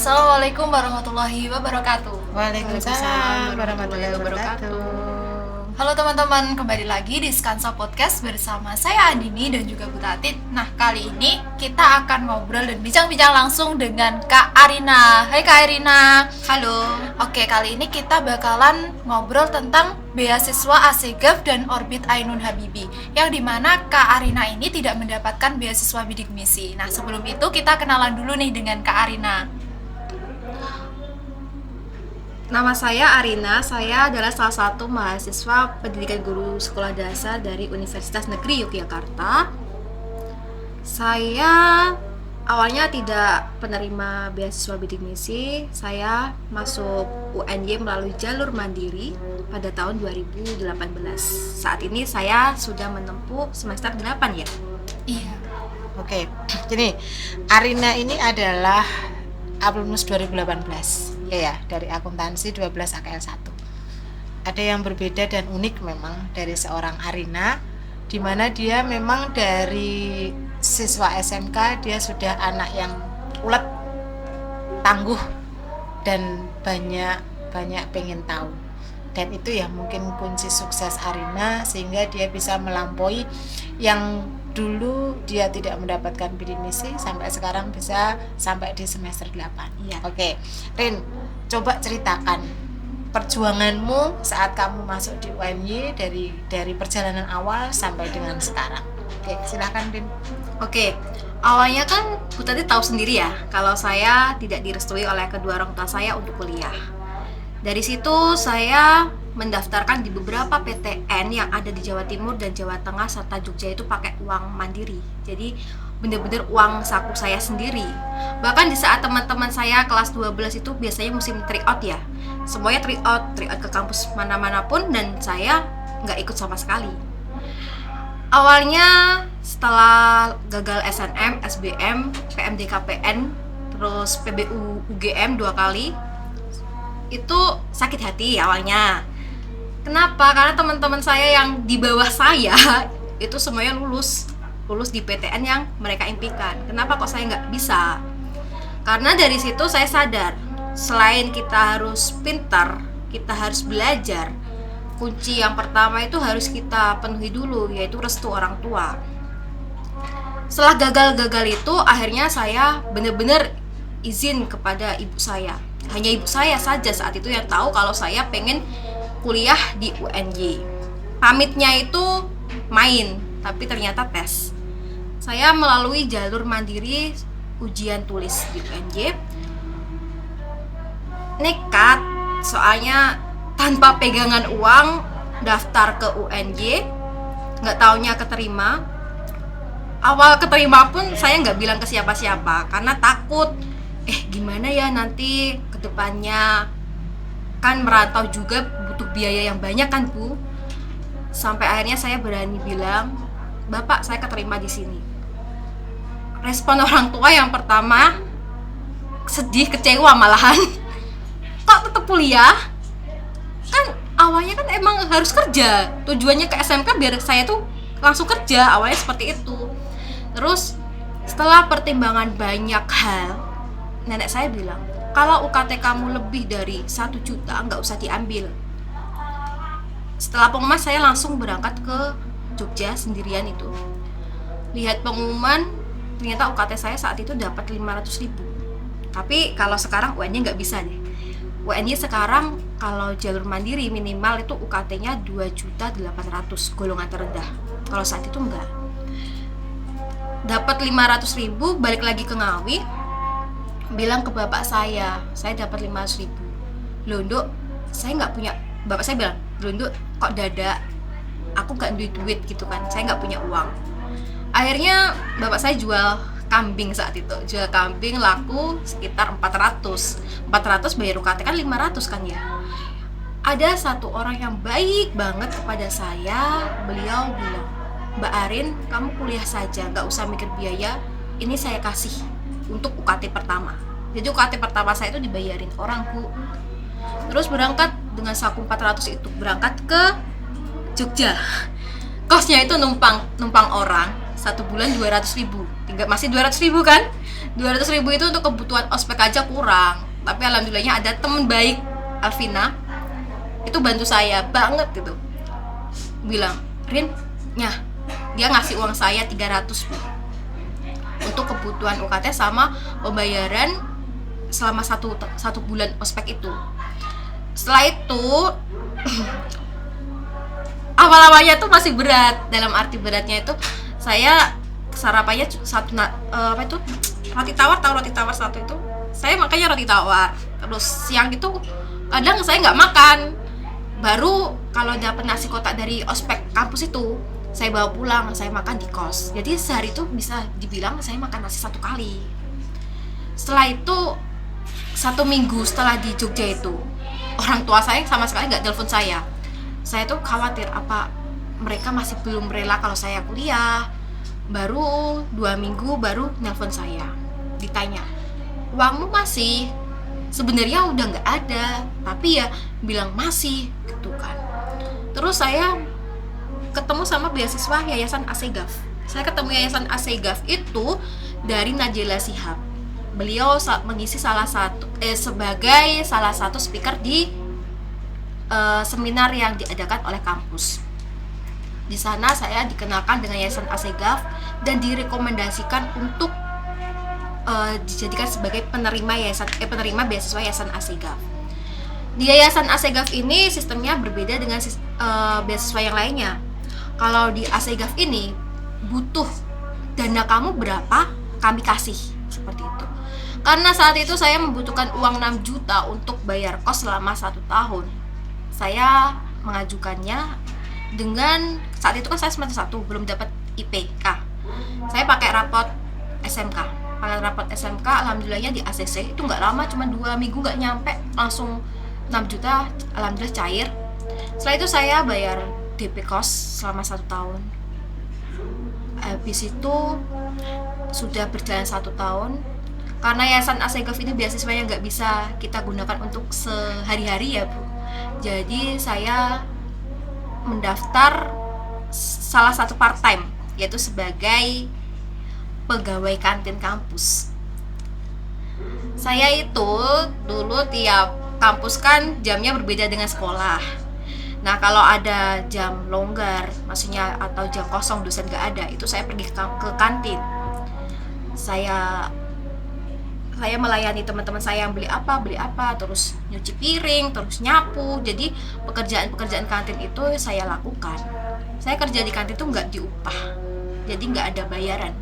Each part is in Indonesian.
Assalamualaikum warahmatullahi wabarakatuh. Waalaikumsalam warahmatullahi wabarakatuh. Halo teman-teman, kembali lagi di Skansa Podcast bersama saya Andini dan juga Bu Tatit. Nah, kali ini kita akan ngobrol dan bincang-bincang langsung dengan Kak Arina. Hai Kak Arina. Halo. Oke, kali ini kita bakalan ngobrol tentang beasiswa Assegaf dan Orbit Ainun Habibie, yang dimana Kak Arina ini tidak mendapatkan beasiswa bidik misi. Nah, sebelum itu kita kenalan dulu nih dengan Kak Arina. Nama saya Arina, saya adalah salah satu mahasiswa pendidikan guru sekolah dasar dari Universitas Negeri Yogyakarta. Saya awalnya tidak penerima beasiswa bidik misi, saya masuk UNY melalui jalur mandiri pada tahun 2018. Saat ini saya sudah menempuh semester 8 ya? Iya. Oke, jadi Arina ini adalah alumnus 2018 ya, dari akuntansi 12 AKL 1. Ada yang berbeda dan unik memang dari seorang Arina, di mana dia memang dari siswa SMK, dia sudah anak yang ulet, tangguh, dan banyak pengen tahu. Dan itu ya mungkin kunci sukses Arina, sehingga dia bisa melampaui yang dulu dia tidak mendapatkan bidik misi, sampai sekarang bisa sampai di semester 8. Iya. Oke, Rin, coba ceritakan perjuanganmu saat kamu masuk di UNY dari perjalanan awal sampai dengan sekarang. Oke, silakan Rin. Oke, awalnya kan Bu tadi tahu sendiri ya, kalau saya tidak direstui oleh kedua orang tua saya untuk kuliah. Dari situ saya mendaftarkan di beberapa PTN yang ada di Jawa Timur dan Jawa Tengah serta Jogja itu pakai uang mandiri. Jadi bener-bener uang saku saya sendiri. Bahkan di saat teman-teman saya kelas 12 itu biasanya musim tryout ya. Semuanya tryout ke kampus mana-mana pun, dan saya nggak ikut sama sekali. Awalnya setelah gagal SNM, SBM, PMDKPN, terus PBU UGM 2 kali, itu sakit hati awalnya. Kenapa? Karena teman-teman saya yang di bawah saya itu semuanya lulus di PTN yang mereka impikan. Kenapa kok saya nggak bisa? Karena dari situ saya sadar, selain kita harus pintar, kita harus belajar, kunci yang pertama itu harus kita penuhi dulu, yaitu restu orang tua. Setelah gagal itu, akhirnya saya benar-benar izin kepada ibu saya. Hanya ibu saya saja saat itu yang tahu kalau saya pengen kuliah di UNY. Pamitnya itu main, tapi ternyata tes. Saya melalui jalur mandiri ujian tulis di UNY. Nekat, soalnya tanpa pegangan uang daftar ke UNY, nggak taunya keterima. Awal keterima pun saya nggak bilang ke siapa-siapa karena takut. Gimana ya nanti kedepannya, kan merantau juga butuh biaya yang banyak kan Bu. Sampai akhirnya saya berani bilang, Bapak saya keterima di sini. Respon orang tua yang pertama sedih, kecewa malahan. Kok tetap kuliah? Kan awalnya kan emang harus kerja. Tujuannya ke SMK biar saya tuh langsung kerja, awalnya seperti itu. Terus setelah pertimbangan banyak hal, nenek saya bilang, kalau UKT kamu lebih dari 1 juta nggak usah diambil. Setelah pengumuman saya langsung berangkat ke Jogja sendirian itu. Lihat pengumuman, ternyata UKT saya saat itu dapat 500.000. Tapi kalau sekarang UNY nggak bisa deh. UNY sekarang kalau jalur mandiri minimal itu UKT-nya 2.800.000 golongan terendah. Kalau saat itu enggak. Dapat 500.000, balik lagi ke Ngawi, bilang ke bapak saya dapat 500.000. Loh Nduk, saya nggak punya. Bapak saya bilang, loh Nduk, kok dadak, aku nggak duit gitu kan, saya nggak punya uang. Akhirnya bapak saya jual kambing saat itu, jual kambing laku sekitar 400 bayar UKT kan 500 kan ya. Ada satu orang yang baik banget kepada saya, beliau bilang, Mbak Arin, kamu kuliah saja, nggak usah mikir biaya, ini saya kasih untuk UKT pertama. Jadi UKT pertama saya itu dibayarin orang Bu. Terus berangkat dengan saku 400 itu, berangkat ke Jogja. Kosnya itu numpang orang 1 bulan 200.000, Nggak, masih 200.000 kan, 200.000 itu untuk kebutuhan ospek aja kurang. Tapi alhamdulillahnya ada temen baik, Alvina, itu bantu saya banget gitu, bilang, Rin, nyah, dia ngasih uang saya 300 Bu, untuk kebutuhan UKT sama pembayaran selama satu bulan ospek itu. Setelah itu awal-awalnya tuh masih berat, dalam arti beratnya itu saya sarapannya roti tawar, tahu roti tawar satu itu, saya makanya roti tawar. Terus siang itu kadang saya nggak makan, baru kalau dapat nasi kotak dari ospek kampus itu saya bawa pulang, saya makan di kos. Jadi sehari itu bisa dibilang saya makan nasi 1 kali. Setelah itu 1 minggu setelah di Jogja itu, orang tua saya sama sekali nggak telepon saya. Saya tuh khawatir apa mereka masih belum rela kalau saya kuliah. Baru 2 minggu baru nelpon saya, ditanya, uangmu masih? Sebenarnya udah nggak ada, tapi ya bilang masih gitu kan. Terus saya ketemu sama beasiswa Yayasan Assegaf. Saya ketemu Yayasan Assegaf itu dari Najela Shihab. Beliau mengisi sebagai salah satu speaker di seminar yang diadakan oleh kampus. Di sana saya dikenalkan dengan Yayasan Assegaf dan direkomendasikan untuk dijadikan sebagai penerima beasiswa Yayasan Assegaf. Di Yayasan Assegaf ini sistemnya berbeda dengan beasiswa yang lainnya. Kalau di Assegaf ini butuh dana kamu berapa, kami kasih, seperti itu. Karena saat itu saya membutuhkan uang 6 juta untuk bayar kos selama 1 tahun. Saya mengajukannya dengan, saat itu kan saya semester 1 belum dapat IPK. Saya pakai rapot SMK. Alhamdulillahnya di ACC itu nggak lama, cuma 2 minggu nggak nyampe, langsung 6 juta, alhamdulillah cair. Setelah itu saya bayar DP kos selama 1 tahun. Habis itu sudah berjalan 1 tahun. Karena Yayasan Assegaf ini beasiswanya nggak bisa kita gunakan untuk sehari-hari ya Bu. Jadi saya mendaftar salah satu part time, yaitu sebagai pegawai kantin kampus. Saya itu dulu tiap kampus kan jamnya berbeda dengan sekolah. Nah kalau ada jam longgar, maksudnya atau jam kosong dosen gak ada, itu saya pergi ke kantin. Saya melayani teman-teman saya yang beli apa, terus nyuci piring, terus nyapu. Jadi pekerjaan kantin itu saya lakukan. Saya kerja di kantin itu nggak diupah, jadi nggak ada bayaran,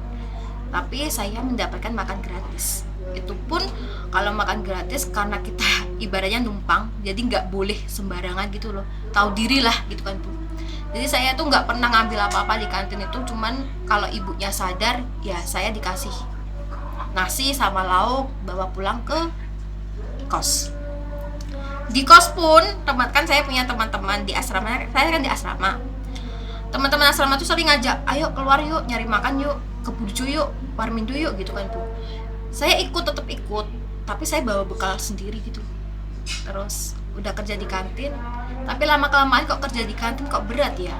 tapi saya mendapatkan makan gratis. Itu pun kalau makan gratis karena kita ibaratnya numpang, jadi nggak boleh sembarangan gitu loh, tahu diri lah gitu kan Bu. Jadi saya tuh nggak pernah ngambil apa-apa di kantin itu, cuman kalau ibunya sadar ya saya dikasih nasi sama lauk bawa pulang ke kos. Di kos pun kan saya punya teman-teman di asrama, saya kan di asrama. Teman-teman asrama tuh sering ngajak, ayo keluar yuk, nyari makan yuk, ke Burjo yuk, Warmindo yuk gitu kan Bu. Saya tetap ikut, tapi saya bawa bekal sendiri gitu. Terus udah kerja di kantin, tapi lama-kelamaan kok kerja di kantin kok berat ya.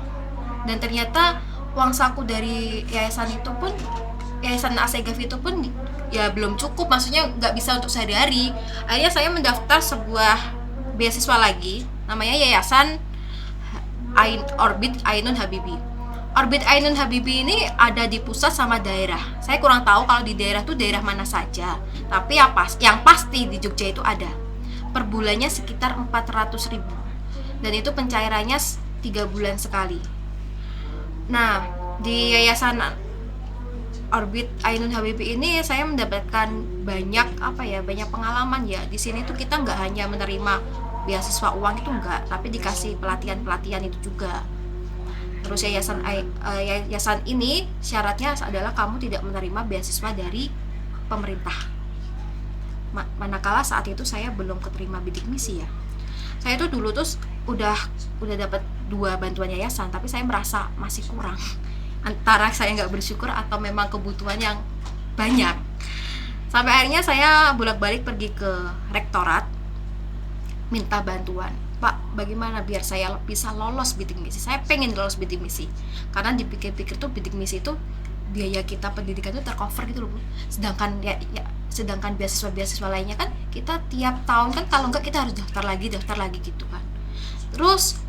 Dan ternyata uang saku dari yayasan itu pun, Yayasan Assegaf itu pun ya belum cukup, maksudnya nggak bisa untuk sehari-hari. Akhirnya saya mendaftar sebuah beasiswa lagi, namanya Yayasan Orbit Ainun Habibie. Orbit Ainun Habibie ini ada di pusat sama daerah. Saya kurang tahu kalau di daerah tuh daerah mana saja, tapi yang pasti di Jogja itu ada. Per bulannya sekitar 400.000, dan itu pencairannya 3 bulan sekali. Nah, di Yayasan Orbit Ainun Habibie ini saya mendapatkan banyak pengalaman ya. Di sini tuh kita nggak hanya menerima beasiswa uang itu enggak, tapi dikasih pelatihan itu juga. Terus yayasan ini syaratnya adalah kamu tidak menerima beasiswa dari pemerintah. Manakala saat itu saya belum keterima bidik misi ya. Saya tuh dulu tuh udah dapat 2 bantuan yayasan, tapi saya merasa masih kurang. Antara saya nggak bersyukur atau memang kebutuhan yang banyak. Sampai akhirnya saya bolak-balik pergi ke rektorat minta bantuan. Pak, bagaimana biar saya bisa lolos bidik misi? Saya pengen lolos bidik misi. Karena dipikir-pikir tuh bidik misi itu biaya kita pendidikan itu tercover gitu loh Bu. Sedangkan beasiswa lainnya kan kita tiap tahun kan, kalau enggak kita harus daftar lagi gitu kan. Terus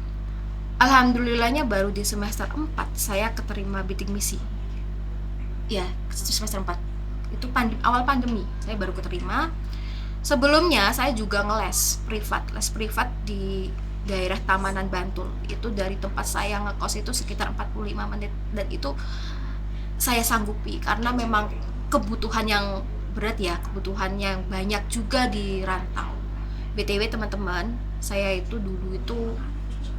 alhamdulillahnya baru di semester 4 saya keterima bidik misi. Ya, semester 4. Itu awal pandemi saya baru keterima. Sebelumnya saya juga les privat di daerah Tamanan Bantul. Itu dari tempat saya ngekos itu sekitar 45 menit, dan itu saya sanggupi karena memang kebutuhan yang berat ya, kebutuhan yang banyak juga di rantau. BTW teman-teman, saya itu dulu itu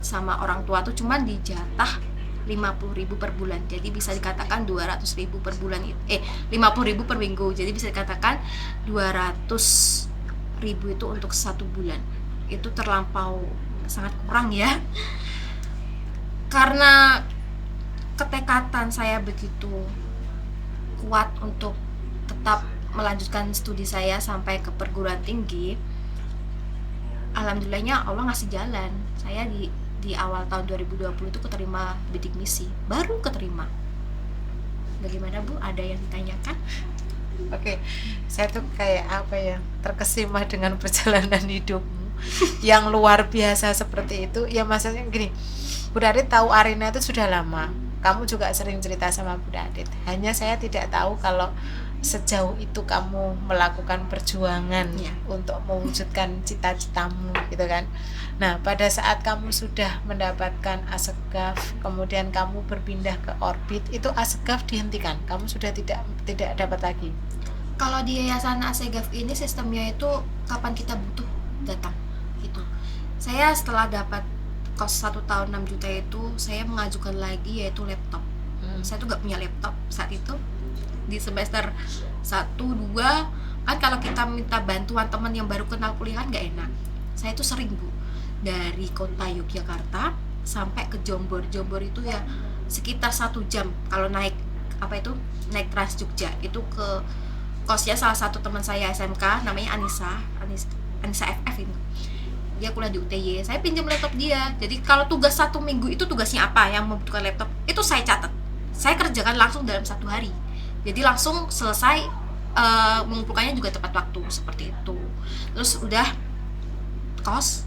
sama orang tua tuh cuman dijatah 50.000 per bulan. Jadi bisa dikatakan 200.000 per bulan, 50.000 per minggu. Jadi bisa dikatakan 200.000 itu untuk 1 bulan. Itu terlampau sangat kurang ya. Karena ketekatan saya begitu kuat untuk tetap melanjutkan studi saya sampai ke perguruan tinggi, alhamdulillahnya Allah ngasih jalan. Saya di awal tahun 2020 itu keterima bidik misi, baru keterima. Bagaimana Bu? Ada yang ditanyakan? Oke, saya tuh kayak apa ya, terkesima dengan perjalanan hidupmu yang luar biasa seperti itu. Ya maksudnya gini, Bu Dadit tahu Arina itu sudah lama. Kamu juga sering cerita sama Bu Dadit. Hanya saya tidak tahu kalau sejauh itu kamu melakukan perjuangan untuk mewujudkan cita-citamu gitu kan. Nah, pada saat kamu sudah mendapatkan Assegaf, kemudian kamu berpindah ke Orbit, itu Assegaf dihentikan. Kamu sudah tidak dapat lagi. Kalau di Yayasan Assegaf ini sistemnya itu kapan kita butuh datang gitu. Saya setelah dapat kos 1 tahun 6 juta itu, saya mengajukan lagi yaitu laptop. Saya tuh gak punya laptop saat itu. Di semester 1, 2 kan kalau kita minta bantuan teman yang baru kenal kuliah gak enak. Saya tuh sering Bu, dari kota Yogyakarta sampai ke Jombor. Jombor itu ya sekitar 1 jam kalau naik naik Trans Jogja. Itu ke kosnya salah satu teman saya SMK, namanya Anissa FF itu. Dia kuliah di UTY, saya pinjam laptop dia. Jadi kalau tugas 1 minggu itu tugasnya apa yang membutuhkan laptop, itu saya catat, saya kerjakan langsung dalam 1 hari. Jadi langsung selesai, mengumpulkannya juga tepat waktu seperti itu. Terus udah kos,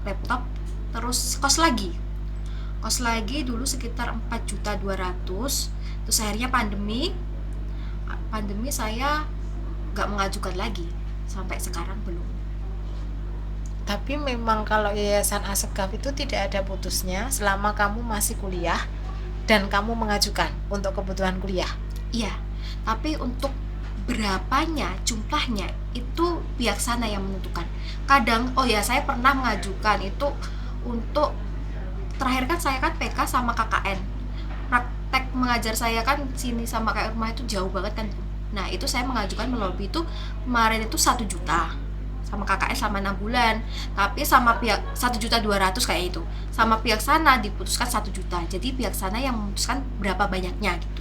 laptop, terus kos lagi dulu sekitar 4.200.000. Terus akhirnya pandemi saya nggak mengajukan lagi, sampai sekarang belum. Tapi memang kalau Yayasan Assegaf itu tidak ada putusnya selama kamu masih kuliah dan kamu mengajukan untuk kebutuhan kuliah. Iya, tapi untuk berapanya, jumlahnya itu pihak sana yang menentukan. Kadang, saya pernah mengajukan itu untuk, terakhir kan saya kan PK sama KKN. Praktek mengajar saya kan sini sama kayak rumah itu jauh banget kan. Nah, itu saya mengajukan melobi itu kemarin itu 1 juta. Sama KKN sama 6 bulan, tapi sama pihak 1.200.000 kayak itu, sama pihak sana diputuskan 1 juta. Jadi pihak sana yang memutuskan berapa banyaknya gitu.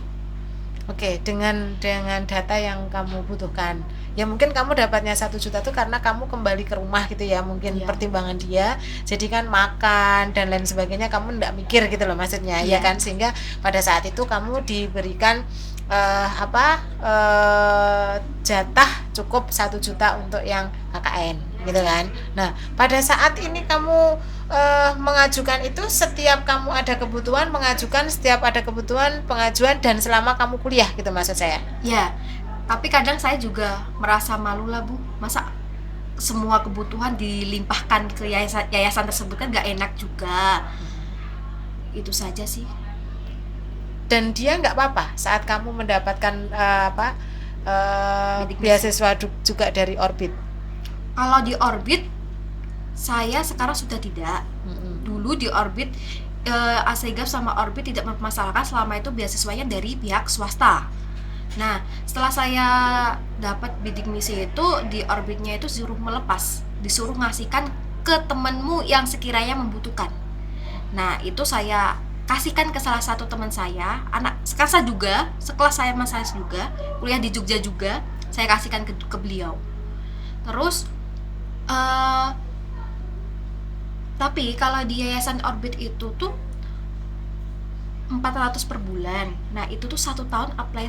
Oke, dengan data yang kamu butuhkan, ya mungkin kamu dapatnya 1 juta itu karena kamu kembali ke rumah gitu ya, mungkin pertimbangan dia, jadi kan makan dan lain sebagainya kamu nggak mikir gitu loh maksudnya, ya kan, sehingga pada saat itu kamu diberikan jatah cukup 1 juta untuk yang KKN gitu kan. Nah, pada saat ini kamu mengajukan itu setiap kamu ada kebutuhan mengajukan, setiap ada kebutuhan pengajuan, dan selama kamu kuliah gitu maksud saya. Ya, tapi kadang saya juga merasa malu lah Bu, masa semua kebutuhan dilimpahkan ke yayasan tersebut kan gak enak juga. Itu saja sih. Dan dia nggak apa-apa saat kamu mendapatkan beasiswa juga dari Orbit. Kalau di Orbit saya sekarang sudah tidak. Dulu di Orbit Assegaf sama Orbit tidak mempermasalahkan selama itu beasiswanya dari pihak swasta. Nah, setelah saya dapat bidik misi itu, di Orbitnya itu disuruh ngasihkan ke temenmu yang sekiranya membutuhkan. Nah, itu saya kasihkan ke salah satu teman saya, anak sekelas juga, Mas saya juga, kuliah di Jogja juga, saya kasihkan ke beliau. Terus tapi kalau di Yayasan Orbit itu tuh 400 per bulan. Nah itu tuh 1 tahun apply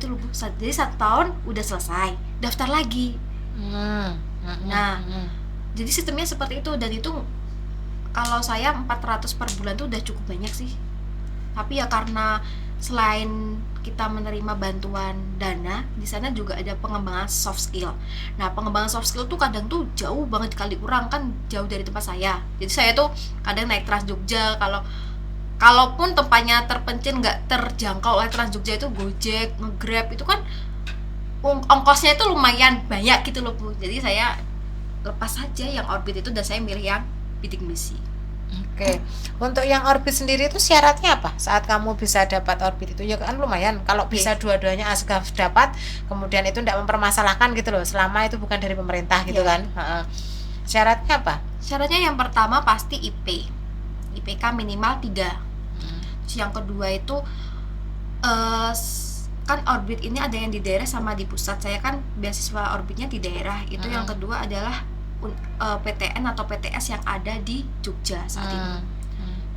gitu loh Bu. Jadi 1 tahun udah selesai, daftar lagi. Nah, jadi sistemnya seperti itu, dan itu kalau saya 400 per bulan tuh udah cukup banyak sih. Tapi ya karena selain kita menerima bantuan dana, di sana juga ada pengembangan soft skill. Nah, pengembangan soft skill tuh kadang tuh jauh banget kali kurang, kan jauh dari tempat saya. Jadi saya tuh kadang naik Trans Jogja, kalaupun tempatnya terpencil nggak terjangkau oleh Trans Jogja itu Gojek, nge-Grab itu kan ongkosnya itu lumayan banyak gitu loh Bu. Jadi saya lepas saja yang orbit itu dan saya milih yang bidik misi. Oke. Untuk yang orbit sendiri itu syaratnya apa? Saat kamu bisa dapat orbit itu ya kan lumayan. Kalau bisa dua-duanya Asgaf dapat, kemudian itu tidak mempermasalahkan gitu loh, selama itu bukan dari pemerintah gitu kan. Syaratnya apa? Syaratnya yang pertama pasti IPK minimal 3. Terus yang kedua itu kan orbit ini ada yang di daerah sama di pusat. Saya kan beasiswa orbitnya di daerah. Itu yang kedua adalah PTN atau PTS yang ada di Jogja saat ini.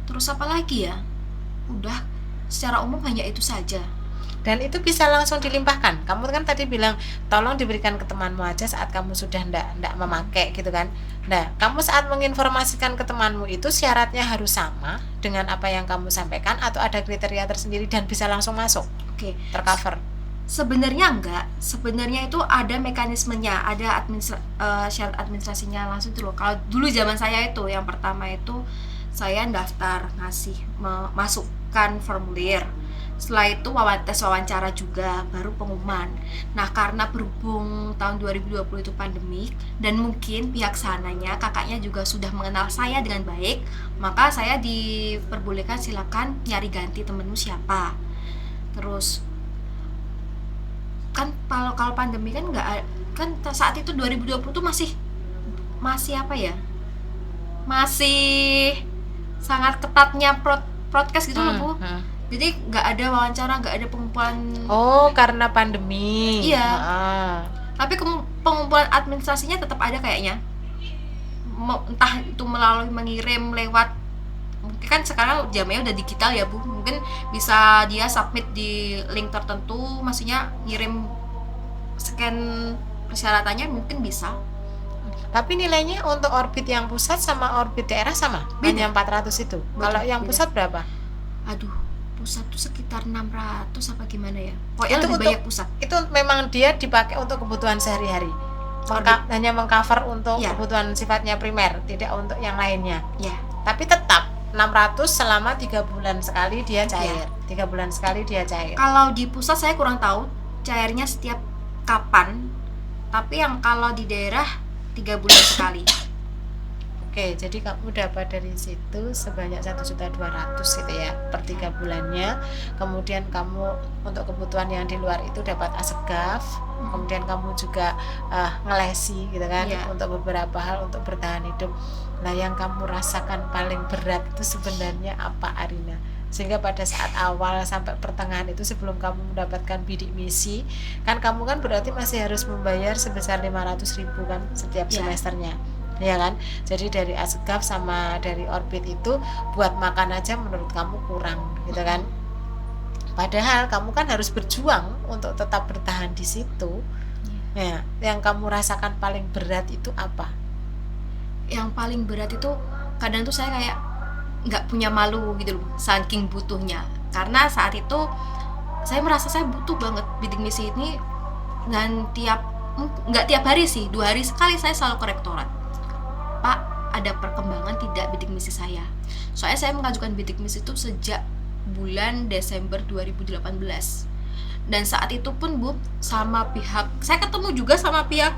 Terus apa lagi ya? Udah, secara umum hanya itu saja. Dan itu bisa langsung dilimpahkan. Kamu kan tadi bilang tolong diberikan ke temanmu aja saat kamu sudah ndak memakai gitu kan. Nah, kamu saat menginformasikan ke temanmu itu syaratnya harus sama dengan apa yang kamu sampaikan atau ada kriteria tersendiri dan bisa langsung masuk? Oke, tercover. Sebenarnya enggak. Sebenarnya itu ada mekanismenya, ada syarat administrasinya langsung itu loh. Kalau dulu zaman saya itu yang pertama itu saya daftar, masukkan formulir. Setelah itu tes wawancara juga, baru pengumuman. Nah, karena berhubung tahun 2020 itu pandemik dan mungkin pihak sananya, kakaknya juga sudah mengenal saya dengan baik, maka saya diperbolehkan silakan nyari ganti temenmu siapa. Terus kan kalau pandemi kan nggak, kan saat itu 2020 tuh masih apa ya? Masih sangat ketatnya prokes gitu loh Bu. Jadi nggak ada wawancara, nggak ada pengumpulan. Oh, karena pandemi. Iya. Tapi pengumpulan administrasinya tetap ada kayaknya. Entah itu melalui mengirim lewat, mungkin kan sekarang zamannya udah digital ya Bu. Mungkin bisa dia submit di link tertentu, maksudnya ngirim scan persyaratannya mungkin bisa. Tapi nilainya untuk orbit yang pusat sama orbit daerah sama? Hanya 400 itu. Kalau yang pusat berapa? Aduh, pusat tuh sekitar 600 apa gimana ya? Pokoknya itu lebih untuk, banyak pusat. Itu memang dia dipakai untuk kebutuhan sehari-hari. Hanya mengcover untuk kebutuhan sifatnya primer, tidak untuk yang lainnya. Ya. Tapi tetap 600 selama 3 bulan sekali dia cair. 3 bulan sekali dia cair. Kalau di pusat saya kurang tahu cairnya setiap kapan. Tapi yang kalau di daerah 3 bulan sekali. Oke, jadi kamu dapat dari situ sebanyak 1.200.000 gitu ya per 3 bulannya. Kemudian kamu untuk kebutuhan yang di luar itu dapat Asgaf. Kemudian kamu juga ngelesi gitu kan, untuk beberapa hal untuk bertahan hidup. Nah, yang kamu rasakan paling berat itu sebenarnya apa, Arina? Sehingga pada saat awal sampai pertengahan itu sebelum kamu mendapatkan bidik misi, kan kamu kan berarti masih harus membayar sebesar 500.000 kan setiap semesternya. Ya kan, jadi dari Asgaf sama dari orbit itu buat makan aja menurut kamu kurang gitu kan. Padahal kamu kan harus berjuang untuk tetap bertahan di situ. Ya, yang kamu rasakan paling berat itu apa? Yang paling berat itu kadang tuh saya kayak nggak punya malu gitu loh, saking butuhnya. Karena saat itu saya merasa saya butuh banget bidik misi ini, dan nggak tiap hari sih, 2 hari sekali saya selalu ke rektorat. Pak, ada perkembangan tidak bidik misi saya? Soalnya saya mengajukan bidik misi itu sejak bulan Desember 2018. Dan saat itu pun Bu, sama pihak, saya ketemu juga sama pihak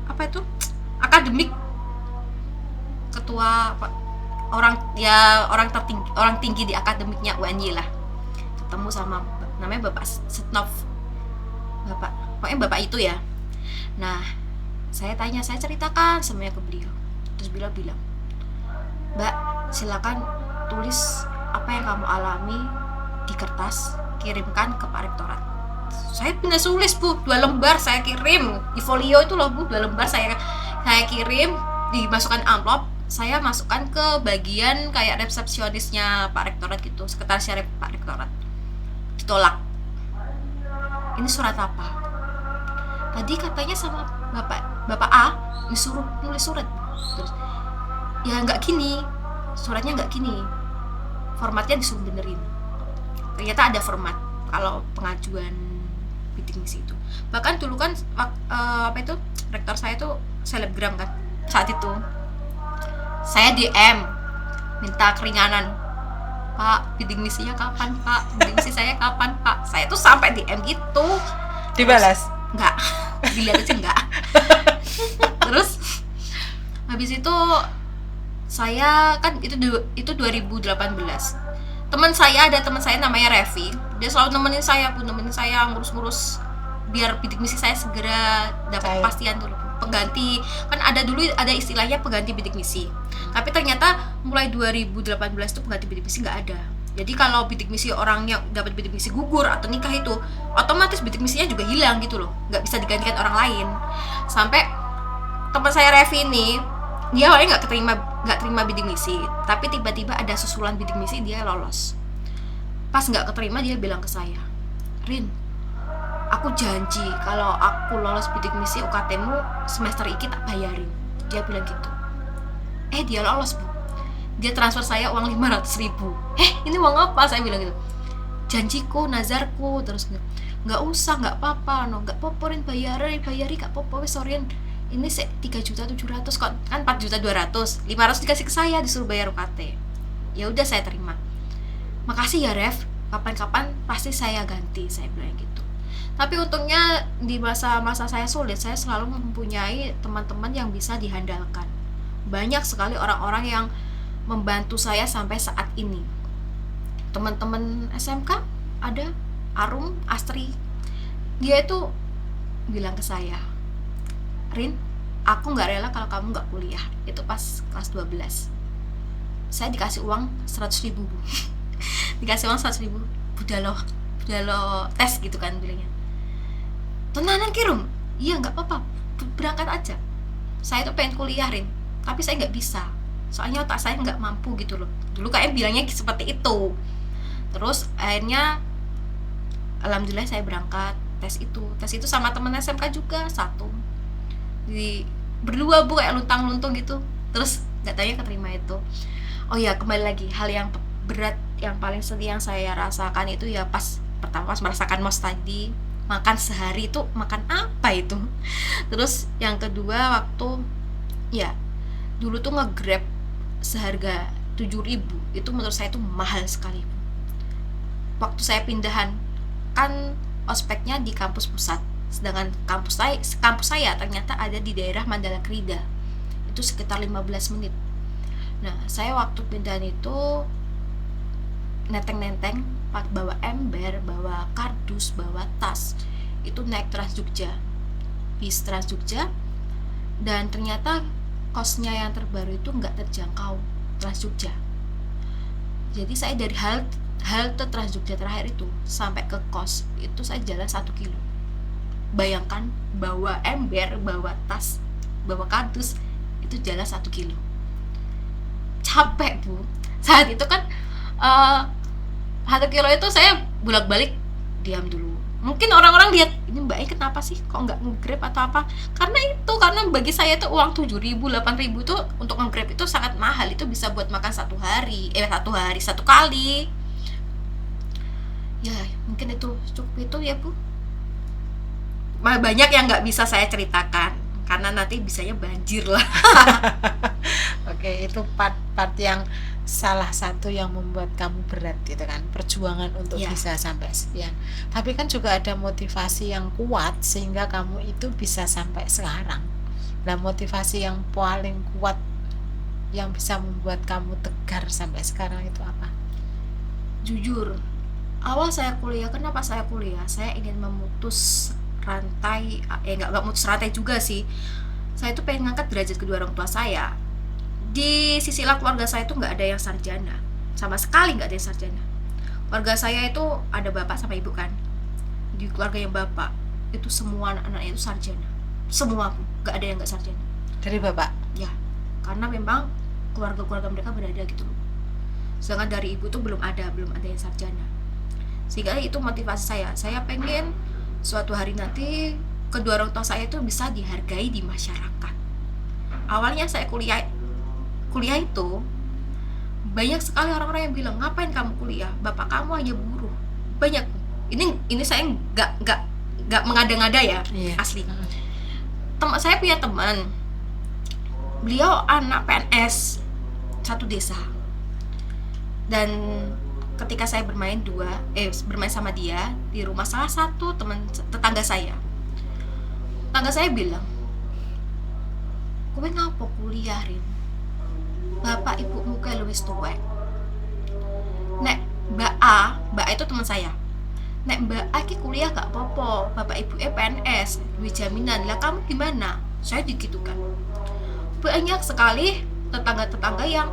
apa itu? Akademik. Ketua orang tinggi di akademiknya UNY lah. Ketemu sama namanya Bapak Setnov. Pokoknya Bapak itu ya. Nah, saya ceritakan semuanya ke beliau. Terus beliau bilang, Mbak, silakan tulis apa yang kamu alami di kertas, kirimkan ke Pak Rektorat. Saya pindah tulis Bu, 2 lembar saya kirim di folio itu loh Bu, 2 lembar saya kirim, dimasukkan amplop, saya masukkan ke bagian kayak resepsionisnya Pak Rektorat gitu, sekretarisnya Pak Rektorat. Ditolak. Ini surat apa? Tadi katanya sama Bapak A disuruh nulis surat. Terus ya nggak gini, suratnya nggak gini, formatnya disuruh benerin. Ternyata ada format kalau pengajuan bidik misi itu. Bahkan dulu kan rektor saya tuh selebgram kan saat itu. Saya DM minta keringanan, Pak, bidik misinya kapan Pak, bidik misi saya kapan Pak. Saya tuh sampai DM gitu. Dibalas? Enggak, dilihat aja enggak. Terus habis itu saya kan itu 2018. Ada teman saya namanya Revi. Dia selalu nemenin saya ngurus-ngurus biar bidik misi saya segera dapat kepastian dulu. Pengganti, kan ada istilahnya pengganti bidik misi. Tapi ternyata mulai 2018 itu pengganti bidik misi nggak ada. Jadi kalau bidik misi orang yang dapat bidik misi gugur atau nikah itu, otomatis bidik misinya juga hilang gitu loh, nggak bisa digantikan orang lain. Sampai teman saya Revi ini, dia awalnya nggak terima bidik misi, tapi tiba-tiba ada susulan bidik misi, dia lolos. Pas nggak keterima dia bilang ke saya, Rin, aku janji kalau aku lolos bidik misi UKT-mu semester ini tak bayarin. Dia bilang gitu. Dia lolos, Bu. Dia transfer saya uang 500.000. Ini uang apa? Saya bilang gitu. Janjiku, nazarku. Terus nggak usah, nggak apa-apa, no, nggak poporin bayari nggak popo, sorryin. Ini 3.700.000 kan 4.200.000. 500 dikasih ke saya disuruh bayar UKT. Ya udah saya terima. Makasih ya Rev, kapan-kapan pasti saya ganti, saya bilang gitu. Tapi untungnya di masa-masa saya sulit, saya selalu mempunyai teman-teman yang bisa dihandalkan. Banyak sekali orang-orang yang membantu saya sampai saat ini. Teman-teman SMK ada, Arum, Astri. Dia itu bilang ke saya, Rin, aku nggak rela kalau kamu nggak kuliah. Itu pas kelas 12. Saya dikasih uang 100.000, Bu. Dikasih uang 100.000, budalo tes gitu kan bilangnya. Tenanan kirum, iya nggak apa-apa, berangkat aja. Saya tuh pengen kuliah, Rin, tapi saya nggak bisa, soalnya otak saya nggak mampu gitu loh. Dulu kayaknya bilangnya seperti itu. Terus akhirnya alhamdulillah saya berangkat tes itu sama temen SMK juga satu, berdua Bu, kayak luntang-luntung gitu. Terus nggak tanya keterima itu. Oh ya, kembali lagi, hal yang berat yang paling sedih yang saya rasakan itu ya pas merasakan MOS tadi. Makan sehari itu makan apa itu. Terus yang kedua waktu ya dulu tuh nge-Grab seharga 7.000, itu menurut saya itu mahal sekali. Waktu saya pindahan kan ospeknya di kampus pusat, sedangkan kampus saya ternyata ada di daerah Mandala Krida, itu sekitar 15 menit. Nah saya waktu pindahan itu nenteng bawa ember, bawa kardus, bawa tas, itu naik Trans Jogja, bis Trans Jogja, dan ternyata kosnya yang terbaru itu nggak terjangkau Trans Jogja. Jadi saya dari halte Trans Jogja terakhir itu sampai ke kos itu saya jalan 1 kilo. Bayangkan, bawa ember, bawa tas, bawa kardus, itu jalan 1 kilo. Capek Bu. Saat itu kan 1 kilo itu saya bolak-balik diam dulu. Mungkin orang-orang lihat, ini Mbak E kenapa sih kok nggak nge-Grab atau apa? Karena bagi saya itu uang 7.000, 8.000 itu untuk nge-Grab itu sangat mahal. Itu bisa buat makan satu kali. Ya mungkin itu cukup itu ya Bu. Banyak yang nggak bisa saya ceritakan karena nanti bisanya banjir lah. Oke, itu part yang salah satu yang membuat kamu berat gitu kan, perjuangan untuk bisa sampai sekian. Tapi kan juga ada motivasi yang kuat sehingga kamu itu bisa sampai sekarang. Nah, motivasi yang paling kuat yang bisa membuat kamu tegar sampai sekarang itu apa? Jujur, awal saya kuliah, kenapa saya kuliah? Saya ingin memutus rantai, nggak mutus rantai juga sih. Saya tuh pengen ngangkat derajat kedua orang tua saya. Di sisi keluarga saya itu nggak ada yang sarjana, sama sekali nggak ada yang sarjana. Keluarga saya itu ada bapak sama ibu kan. Di keluarga yang bapak itu semua anak-anaknya itu sarjana, semua, nggak ada yang nggak sarjana. Dari bapak? Ya, karena memang keluarga mereka berada gitu loh. Sedangkan dari ibu tuh belum ada yang sarjana. Sehingga itu motivasi saya pengen suatu hari nanti kedua orang tua saya itu bisa dihargai di masyarakat. Awalnya saya kuliah itu banyak sekali orang-orang yang bilang, ngapain kamu kuliah, bapak kamu hanya buruh. Banyak. Ini saya nggak mengada-ngada ya, asli. Saya punya teman, beliau anak PNS satu desa, dan ketika saya bermain sama dia di rumah salah satu tetangga saya bilang, kowe ngapa kuliah, Rin? Bapak ibumu kayak luwes tuwek. Nek Mbak A itu teman saya. Nek Mbak A ki kuliah gak apa-apa, bapak ibu PNS, duit jaminan. Lah kamu gimana? Saya digitukan. Banyak sekali tetangga-tetangga yang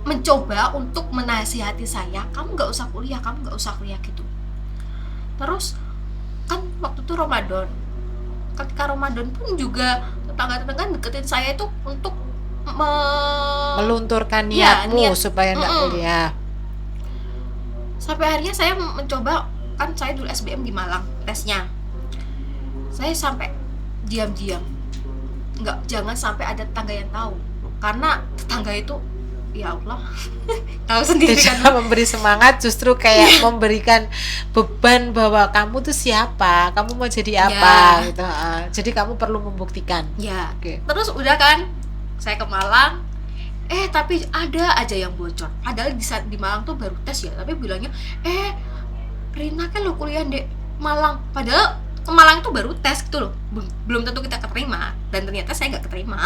mencoba untuk menasihati saya, kamu gak usah kuliah gitu. Terus kan waktu itu Ramadan. Ketika Ramadan pun juga tetangga-tetangga deketin saya itu untuk melunturkan niatmu supaya enggak kuliah. Sampai akhirnya saya mencoba, kan saya dulu SBM di Malang tesnya. Saya sampai diam-diam. Jangan sampai ada tetangga yang tahu. Karena tetangga itu ya Allah tahu sendiri kan, memberi semangat, justru kayak memberikan beban bahwa kamu tuh siapa, kamu mau jadi apa gitu. Jadi kamu perlu membuktikan. Ya. Okay. Terus udah kan saya ke Malang, tapi ada aja yang bocor. Padahal di Malang tuh baru tes ya, tapi bilangnya Rina kan lo kuliah di Malang. Padahal ke Malang itu baru tes gitu loh, belum tentu kita keterima. Dan ternyata saya nggak keterima.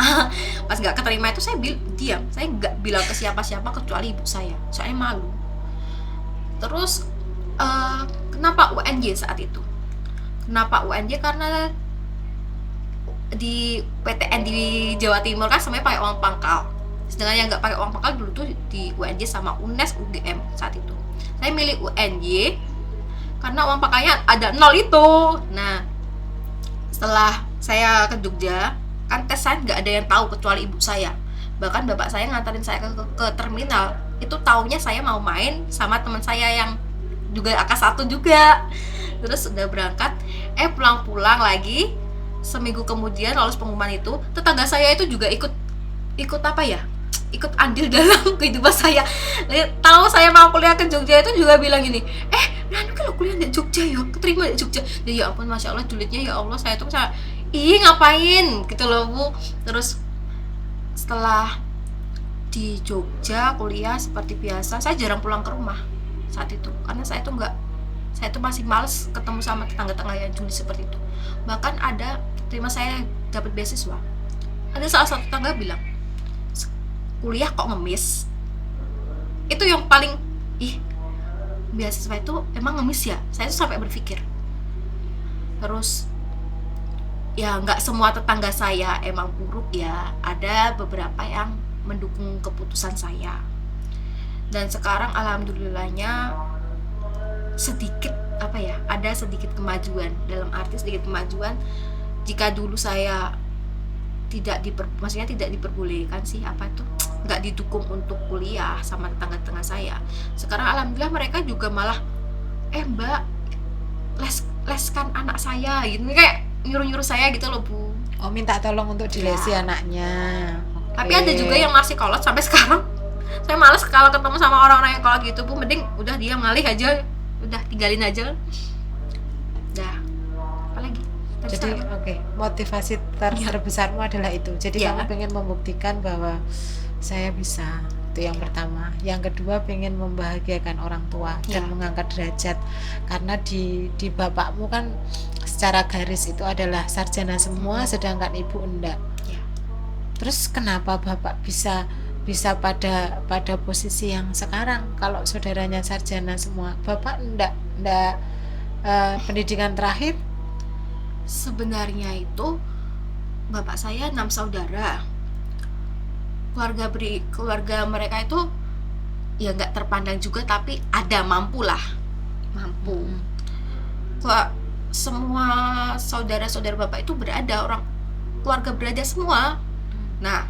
Pas nggak keterima itu saya diam, saya nggak bilang ke siapa-siapa kecuali ibu saya, soalnya malu. Terus kenapa UNJ saat itu? Kenapa UNJ? Karena di PTN di Jawa Timur kan semuanya pakai uang pangkal, sedangkan yang nggak pakai uang pangkal dulu tuh di UNJ sama UNES, UGM saat itu. Saya milih UNJ karena uang pangkalnya ada 0 itu. Nah, setelah saya ke Jogja, kan tes saya nggak ada yang tahu kecuali ibu saya. Bahkan bapak saya nganterin saya ke terminal, itu taunya saya mau main sama teman saya yang juga AK1 juga. Terus udah berangkat, pulang-pulang lagi, seminggu kemudian lolos pengumuman itu, tetangga saya itu juga ikut apa ya, ikut andil dalam kehidupan saya. Tahu saya mau kuliah ke Jogja itu juga bilang gini, Nanu kalau kuliah di Jogja ya, keterima di Jogja. Ya ampun, masya Allah, julidnya ya Allah, saya tuh ngapain gitu loh Bu. Terus setelah di Jogja kuliah seperti biasa, saya jarang pulang ke rumah saat itu, karena saya tuh masih males ketemu sama tetangga-tetangga yang juli seperti itu. Bahkan ada terima saya dapat beasiswa, ada salah satu tetangga bilang, kuliah kok ngemis. Itu yang paling beasiswa itu emang ngemis ya, saya tuh sampai berpikir. Terus ya nggak semua tetangga saya emang buruk ya, ada beberapa yang mendukung keputusan saya. Dan sekarang alhamdulillahnya ada sedikit kemajuan, dalam arti sedikit kemajuan. Jika dulu saya tidak diperbolehkan sih, nggak didukung untuk kuliah sama tetangga-tetangga saya, sekarang alhamdulillah mereka juga malah Mbak leskan anak saya gitu, kayak nyuruh saya gitu loh Bu. Minta tolong untuk dilesi anaknya. Tapi ada juga yang masih kolot sampai sekarang. Saya malas kalau ketemu sama orang-orang yang kolot gitu Bu, mending udah dia ngalih aja, udah tinggalin aja. Dah, apalagi? Jadi motivasi terbesarmu adalah itu. Jadi kamu pengen membuktikan bahwa saya bisa, itu yang pertama. Yang kedua, pengen membahagiakan orang tua dan mengangkat derajat. Karena di bapakmu kan secara garis itu adalah sarjana semua, sedangkan ibu enggak. Terus kenapa bapak bisa pada posisi yang sekarang kalau saudaranya sarjana semua, bapak enggak pendidikan terakhir? Sebenarnya itu bapak saya 6 saudara. Keluarga mereka itu ya nggak terpandang juga, tapi ada mampu. Kok semua saudara-saudara bapak itu keluarga berada semua. Nah,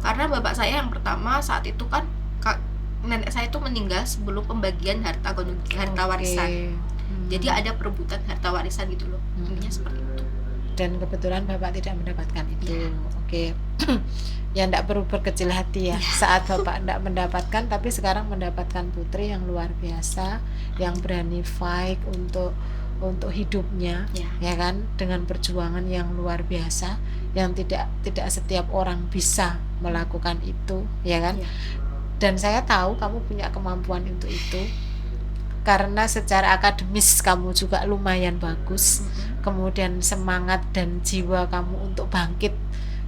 Karena bapak saya yang pertama saat itu kan nenek saya itu meninggal sebelum pembagian harta warisan. Oke. Jadi ada perebutan harta warisan gitu loh. Intinya seperti itu. Dan kebetulan Bapak tidak mendapatkan itu. Iya. Oke. Ya enggak perlu berkecil hati ya saat Bapak enggak mendapatkan, tapi sekarang mendapatkan putri yang luar biasa, yang berani fight untuk hidupnya, Ya. ya kan, dengan perjuangan yang luar biasa, yang tidak setiap orang bisa melakukan itu, ya kan. Ya. Dan saya tahu kamu punya kemampuan untuk itu, karena secara akademis kamu juga lumayan bagus, kemudian semangat dan jiwa kamu untuk bangkit.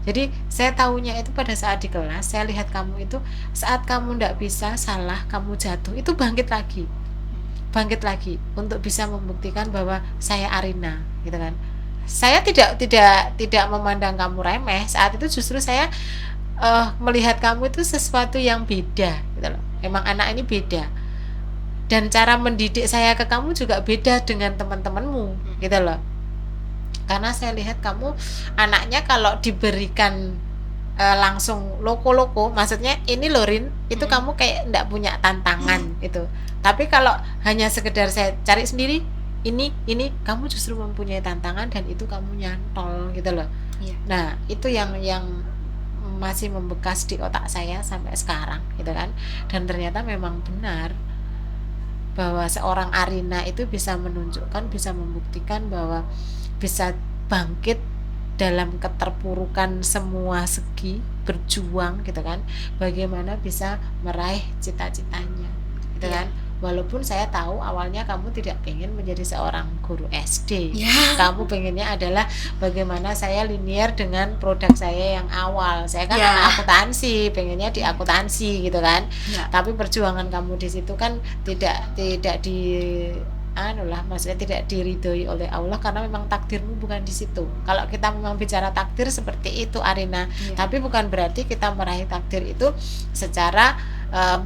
Jadi saya tahunya itu pada saat di kelas, saya lihat kamu itu saat kamu tidak bisa, salah, kamu jatuh, itu bangkit lagi untuk bisa membuktikan bahwa saya Arina, gitu kan. Saya tidak memandang kamu remeh saat itu, justru saya melihat kamu itu sesuatu yang beda, gitu loh. Emang anak ini beda, dan cara mendidik saya ke kamu juga beda dengan teman-temanmu, gitu loh. Karena saya lihat kamu anaknya kalau diberikan langsung loko-loko, maksudnya ini Lorin, itu kamu kayak enggak punya tantangan itu. Tapi kalau hanya sekedar saya cari sendiri, ini kamu justru mempunyai tantangan, dan itu kamu nyantol, gitu loh. Iya. Nah, itu yang masih membekas di otak saya sampai sekarang, gitu kan. Dan ternyata memang benar bahwa seorang Arina itu bisa menunjukkan, bisa membuktikan bahwa bisa bangkit dalam keterpurukan semua segi, berjuang, gitu kan, bagaimana bisa meraih cita-citanya, gitu kan. Walaupun saya tahu awalnya kamu tidak pengen menjadi seorang guru SD, kamu pengennya adalah bagaimana saya linear dengan produk saya yang awal. Saya kan anak akuntansi, pengennya di akuntansi, gitu kan. Tapi perjuangan kamu di situ kan tidak maksudnya tidak diridhoi oleh Allah, karena memang takdirmu bukan di situ. Kalau kita memang bicara takdir seperti itu, Arina, tapi bukan berarti kita meraih takdir itu secara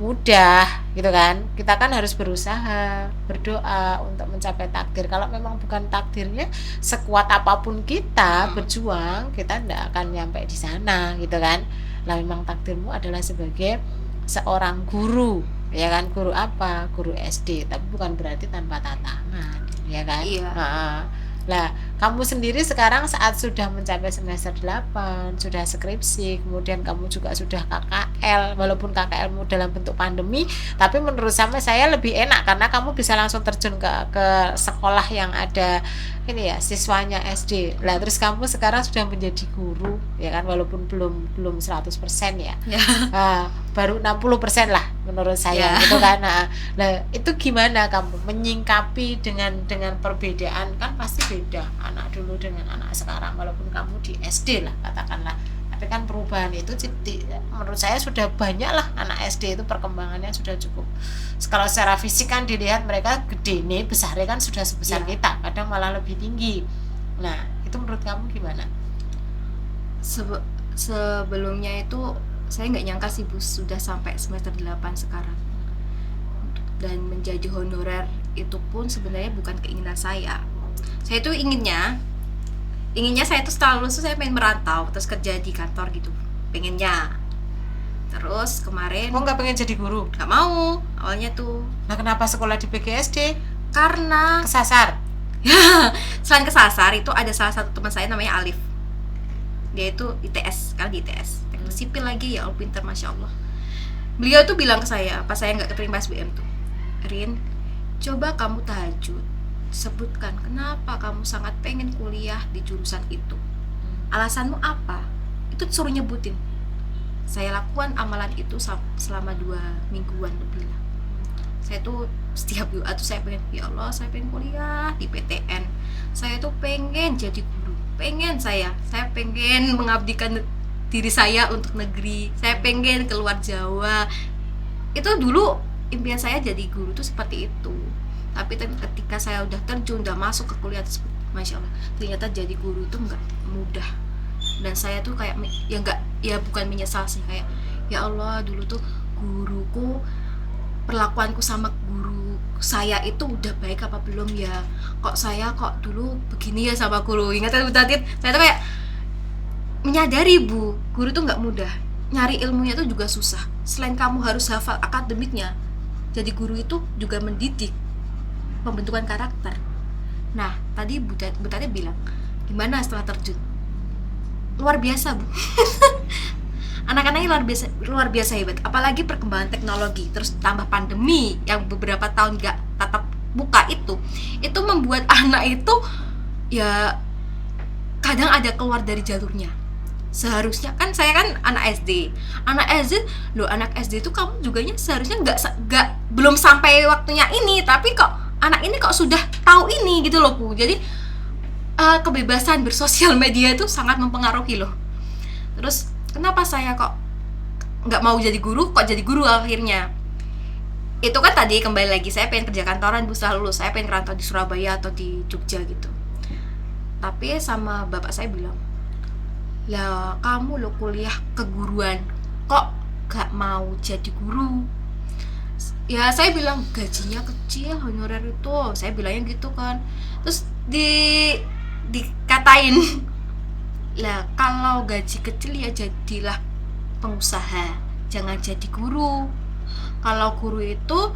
mudah, gitu kan. Kita kan harus berusaha, berdoa untuk mencapai takdir. Kalau memang bukan takdirnya, sekuat apapun kita berjuang, kita tidak akan nyampe di sana, gitu kan. Lah memang takdirmu adalah sebagai seorang guru, ya kan. Guru apa? Guru SD, tapi bukan berarti tanpa tantangan, ya kan. Lah kamu sendiri sekarang saat sudah mencapai semester 8, sudah skripsi, kemudian kamu juga sudah KKL, walaupun KKLmu dalam bentuk pandemi, tapi menurut saya lebih enak karena kamu bisa langsung terjun ke sekolah yang ada ini ya, siswanya SD. Lah terus kamu sekarang sudah menjadi guru, ya kan, walaupun belum 100% ya. Baru 60% lah menurut saya, gitu kan. Nah, itu gimana kamu menyingkapi dengan perbedaan, kan pasti beda anak dulu dengan anak sekarang, walaupun kamu di SD lah katakanlah, tapi kan perubahan itu menurut saya sudah banyak lah. Anak SD itu perkembangannya sudah cukup, kalau secara fisik kan dilihat mereka gede nih, besarnya kan sudah sebesar kita, kadang malah lebih tinggi. Nah itu menurut kamu gimana? Sebelumnya itu saya nggak nyangka sih Bu, sudah sampai semester 8 sekarang. Dan menjadi honorer itu pun sebenarnya bukan keinginan saya. Saya itu inginnya saya itu setelah lulus saya pengen merantau, terus kerja di kantor gitu, pengennya. Terus kemarin nggak pengen jadi guru? Nggak mau awalnya tuh. Nah kenapa sekolah di PGSD? Karena kesasar. Selain kesasar, itu ada salah satu teman saya namanya Alif, dia itu ITS, sekarang di ITS teknik sipil lagi, ya Allah pintar, Masya Allah. Beliau tuh bilang ke saya pas saya nggak keterima SBM tuh, Rin, coba kamu tahajud, sebutkan kenapa kamu sangat pengen kuliah di jurusan itu, alasanmu apa, itu suruh nyebutin. Saya lakukan amalan itu selama 2 mingguan lebih lah. Saya tuh setiap doa tuh saya pengen, ya Allah saya pengen kuliah di PTN, saya tuh pengen jadi guru, saya pengen mengabdikan diri saya untuk negeri, saya pengen keluar Jawa. Itu dulu impian saya jadi guru tuh seperti itu. Tapi ketika saya udah terjun, udah masuk ke kuliah tersebut, Masya Allah, ternyata jadi guru itu nggak mudah. Dan saya tuh kayak bukan menyesal sih, kayak ya Allah dulu tuh guruku, perlakuanku sama guru saya itu udah baik apa belum ya, kok saya dulu begini ya sama guru. Ingat Bu Tatit, saya tuh kayak menyadari Bu, guru tuh nggak mudah. nyari ilmunya itu juga susah. Selain kamu harus hafal akademiknya, jadi guru itu juga mendidik, pembentukan karakter. Nah, tadi Bu Tati bilang, gimana setelah terjun? Luar biasa, Bu. Anak-anaknya luar biasa hebat. Apalagi perkembangan teknologi, terus tambah pandemi yang beberapa tahun gak tatap muka itu membuat anak itu ya kadang ada keluar dari jalurnya. Seharusnya kan saya kan anak SD loh, anak SD itu kamu juga seharusnya nggak belum sampai waktunya ini, tapi kok anak ini kok sudah tahu ini gitu loh, Bu. Jadi kebebasan bersosial media itu sangat mempengaruhi loh. Terus kenapa saya kok nggak mau jadi guru, kok jadi guru akhirnya? Itu kan tadi kembali lagi, saya pengen kerja kantoran, Bu, setelah lulus saya pengen rantau di Surabaya atau di Jogja gitu. Tapi sama bapak saya bilang, lah kamu lo kuliah keguruan kok gak mau jadi guru? Ya saya bilang gajinya kecil, honorer itu, saya bilangnya gitu kan. Terus dikatain, lah kalau gaji kecil ya jadilah pengusaha, jangan jadi guru. Kalau guru itu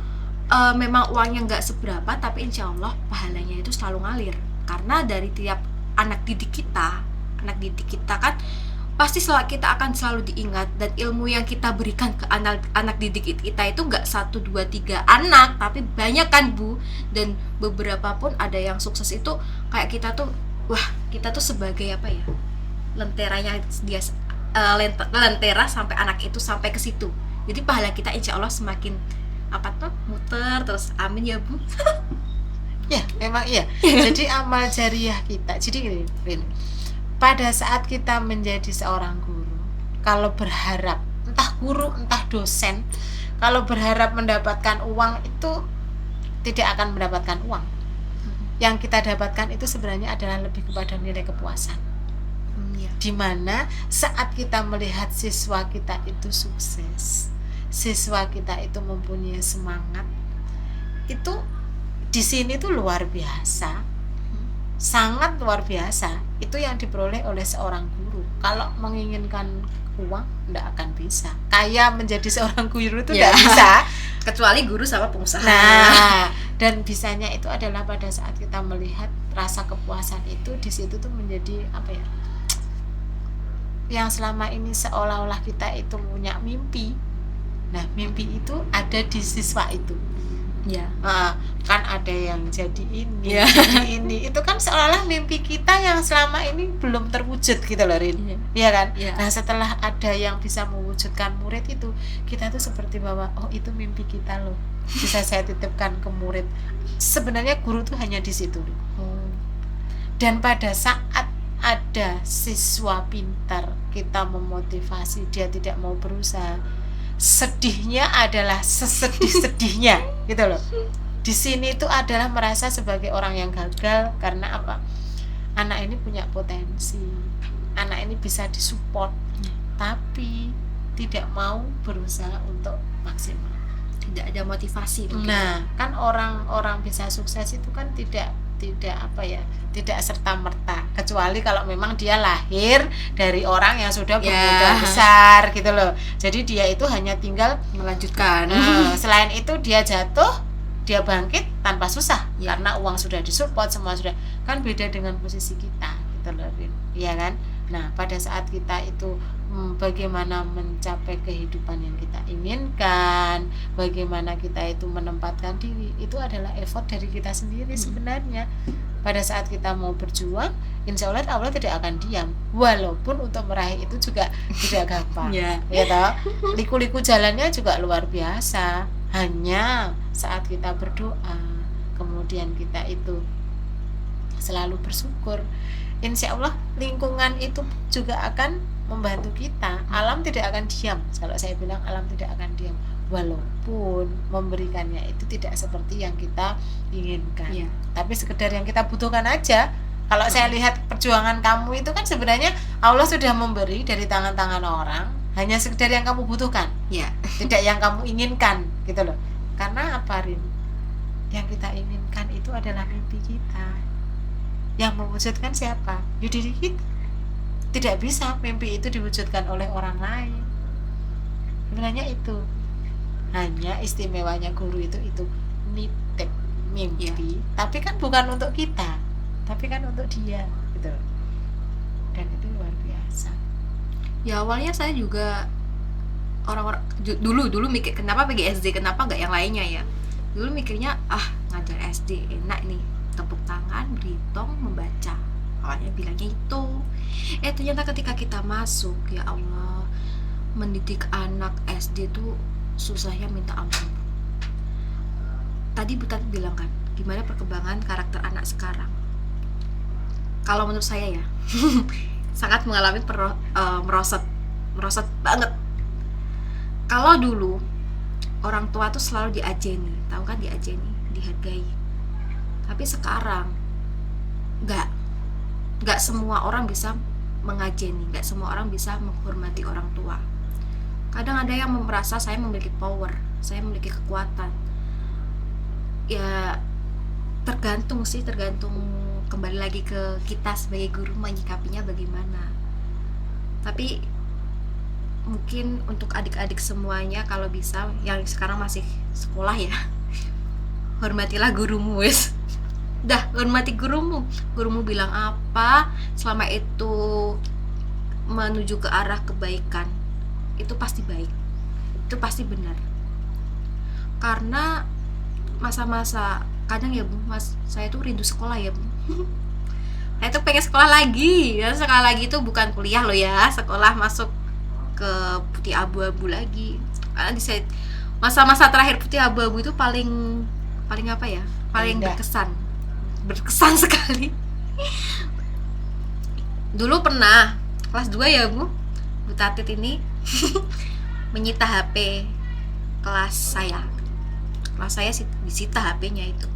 memang uangnya nggak seberapa, tapi insya Allah pahalanya itu selalu ngalir. Karena dari tiap anak didik kita kan pasti kita akan selalu diingat, dan ilmu yang kita berikan ke anak didik kita itu nggak 1, 2, 3 anak, tapi banyak kan, Bu. Dan beberapa pun ada yang sukses itu kayak kita tuh, wah kita tuh sebagai apa ya, lenteranya dia, lentera sampai anak itu sampai ke situ. Jadi pahala kita insya Allah semakin muter terus. Amin ya, Bu. Ya, memang iya. Jadi amal jariah kita. Jadi gini, Rin, pada saat kita menjadi seorang guru, kalau berharap, entah guru, entah dosen, kalau berharap mendapatkan uang itu tidak akan mendapatkan uang. Yang kita dapatkan itu sebenarnya adalah lebih kepada nilai kepuasan. Dimana saat kita melihat siswa kita itu sukses, siswa kita itu mempunyai semangat, itu di sini tuh luar biasa, sangat luar biasa. Itu yang diperoleh oleh seorang guru. Kalau menginginkan uang tidak akan bisa. Kaya menjadi seorang guru itu tidak bisa, kecuali guru sama pengusaha. Nah, dan bisanya itu adalah pada saat kita melihat rasa kepuasan itu, di situ tuh menjadi apa ya, yang selama ini seolah-olah kita itu punya mimpi. Nah, mimpi itu ada di siswa itu. Ya. Kan ada yang jadi ini, jadi ini. Itu kan seolah-olah mimpi kita yang selama ini belum terwujud gitu loh, Rin. Iya kan? Ya. Nah, setelah ada yang bisa mewujudkan murid itu, kita tuh seperti bahwa oh itu mimpi kita loh, bisa saya titipkan ke murid. Sebenarnya guru tuh hanya di situ. Dan pada saat ada siswa pintar, kita memotivasi dia tidak mau berusaha, sedihnya adalah sesedih-sedihnya gitu loh. Di sini itu adalah merasa sebagai orang yang gagal. Karena apa? Anak ini punya potensi, anak ini bisa disupport, tapi tidak mau berusaha untuk maksimal, tidak ada motivasi mungkin. Nah, kan orang-orang bisa sukses itu kan tidak apa ya, tidak serta-merta, kecuali kalau memang dia lahir dari orang yang sudah bermodal besar gitu loh. Jadi dia itu hanya tinggal melanjutkan. Selain itu dia jatuh, dia bangkit tanpa susah, karena uang sudah disupport, semua sudah. Kan beda dengan posisi kita gitu loh, iya kan? Nah, pada saat kita itu bagaimana mencapai kehidupan yang kita inginkan, bagaimana kita itu menempatkan diri, itu adalah effort dari kita sendiri sebenarnya. Pada saat kita mau berjuang, insya Allah tidak akan diam, walaupun untuk meraih itu juga tidak gampang. Ya toh, liku-liku jalannya juga luar biasa. Hanya saat kita berdoa, kemudian kita itu selalu bersyukur, insya Allah lingkungan itu juga akan membantu kita. Alam tidak akan diam. Kalau saya bilang alam tidak akan diam, walaupun memberikannya itu tidak seperti yang kita inginkan, tapi sekedar yang kita butuhkan aja. Kalau saya lihat perjuangan kamu itu kan sebenarnya Allah sudah memberi dari tangan-tangan orang, hanya sekedar yang kamu butuhkan, tidak yang kamu inginkan gitu loh. Karena apa, Rin? Yang kita inginkan itu adalah mimpi kita. Yang mewujudkan siapa? Ya diri kita. Tidak bisa mimpi itu diwujudkan oleh orang lain. sebenarnya itu hanya istimewanya guru itu nitip mimpi, tapi kan bukan untuk kita, tapi kan untuk dia gitu. Dan itu luar biasa. Ya awalnya saya juga orang-orang dulu mikir kenapa PGSD, kenapa nggak yang lainnya ya. Dulu mikirnya ngajar SD enak nih, tepuk tangan, berhitung, membaca. Awalnya bilangnya itu. Ternyata ketika kita masuk, ya Allah, mendidik anak SD tuh susahnya minta ampun. Tadi Bu Tati bilang kan, gimana perkembangan karakter anak sekarang. Kalau menurut saya ya, sangat mengalami merosot banget. Kalau dulu orang tua tuh selalu diajeni, tahu kan, diajeni, dihargai. Tapi sekarang nggak semua orang bisa mengajeni, nggak semua orang bisa menghormati orang tua. Kadang ada yang merasa saya memiliki power, saya memiliki kekuatan. Ya tergantung kembali lagi ke kita sebagai guru menyikapinya bagaimana. Tapi mungkin untuk adik-adik semuanya, kalau bisa yang sekarang masih sekolah ya, hormatilah gurumu wes. Dah, hormati gurumu bilang apa, selama itu menuju ke arah kebaikan, itu pasti baik, itu pasti benar. Karena masa-masa kadang ya Bu, saya tuh rindu sekolah ya Bu. Saya tuh pengen sekolah lagi. Dan sekolah lagi itu bukan kuliah loh ya, sekolah masuk ke putih abu-abu lagi. Karena di masa-masa terakhir putih abu-abu itu paling apa ya? Paling berkesan sekali. Dulu pernah kelas 2 ya Bu Tatit ini menyita HP kelas saya. Kelas saya disita HP-nya itu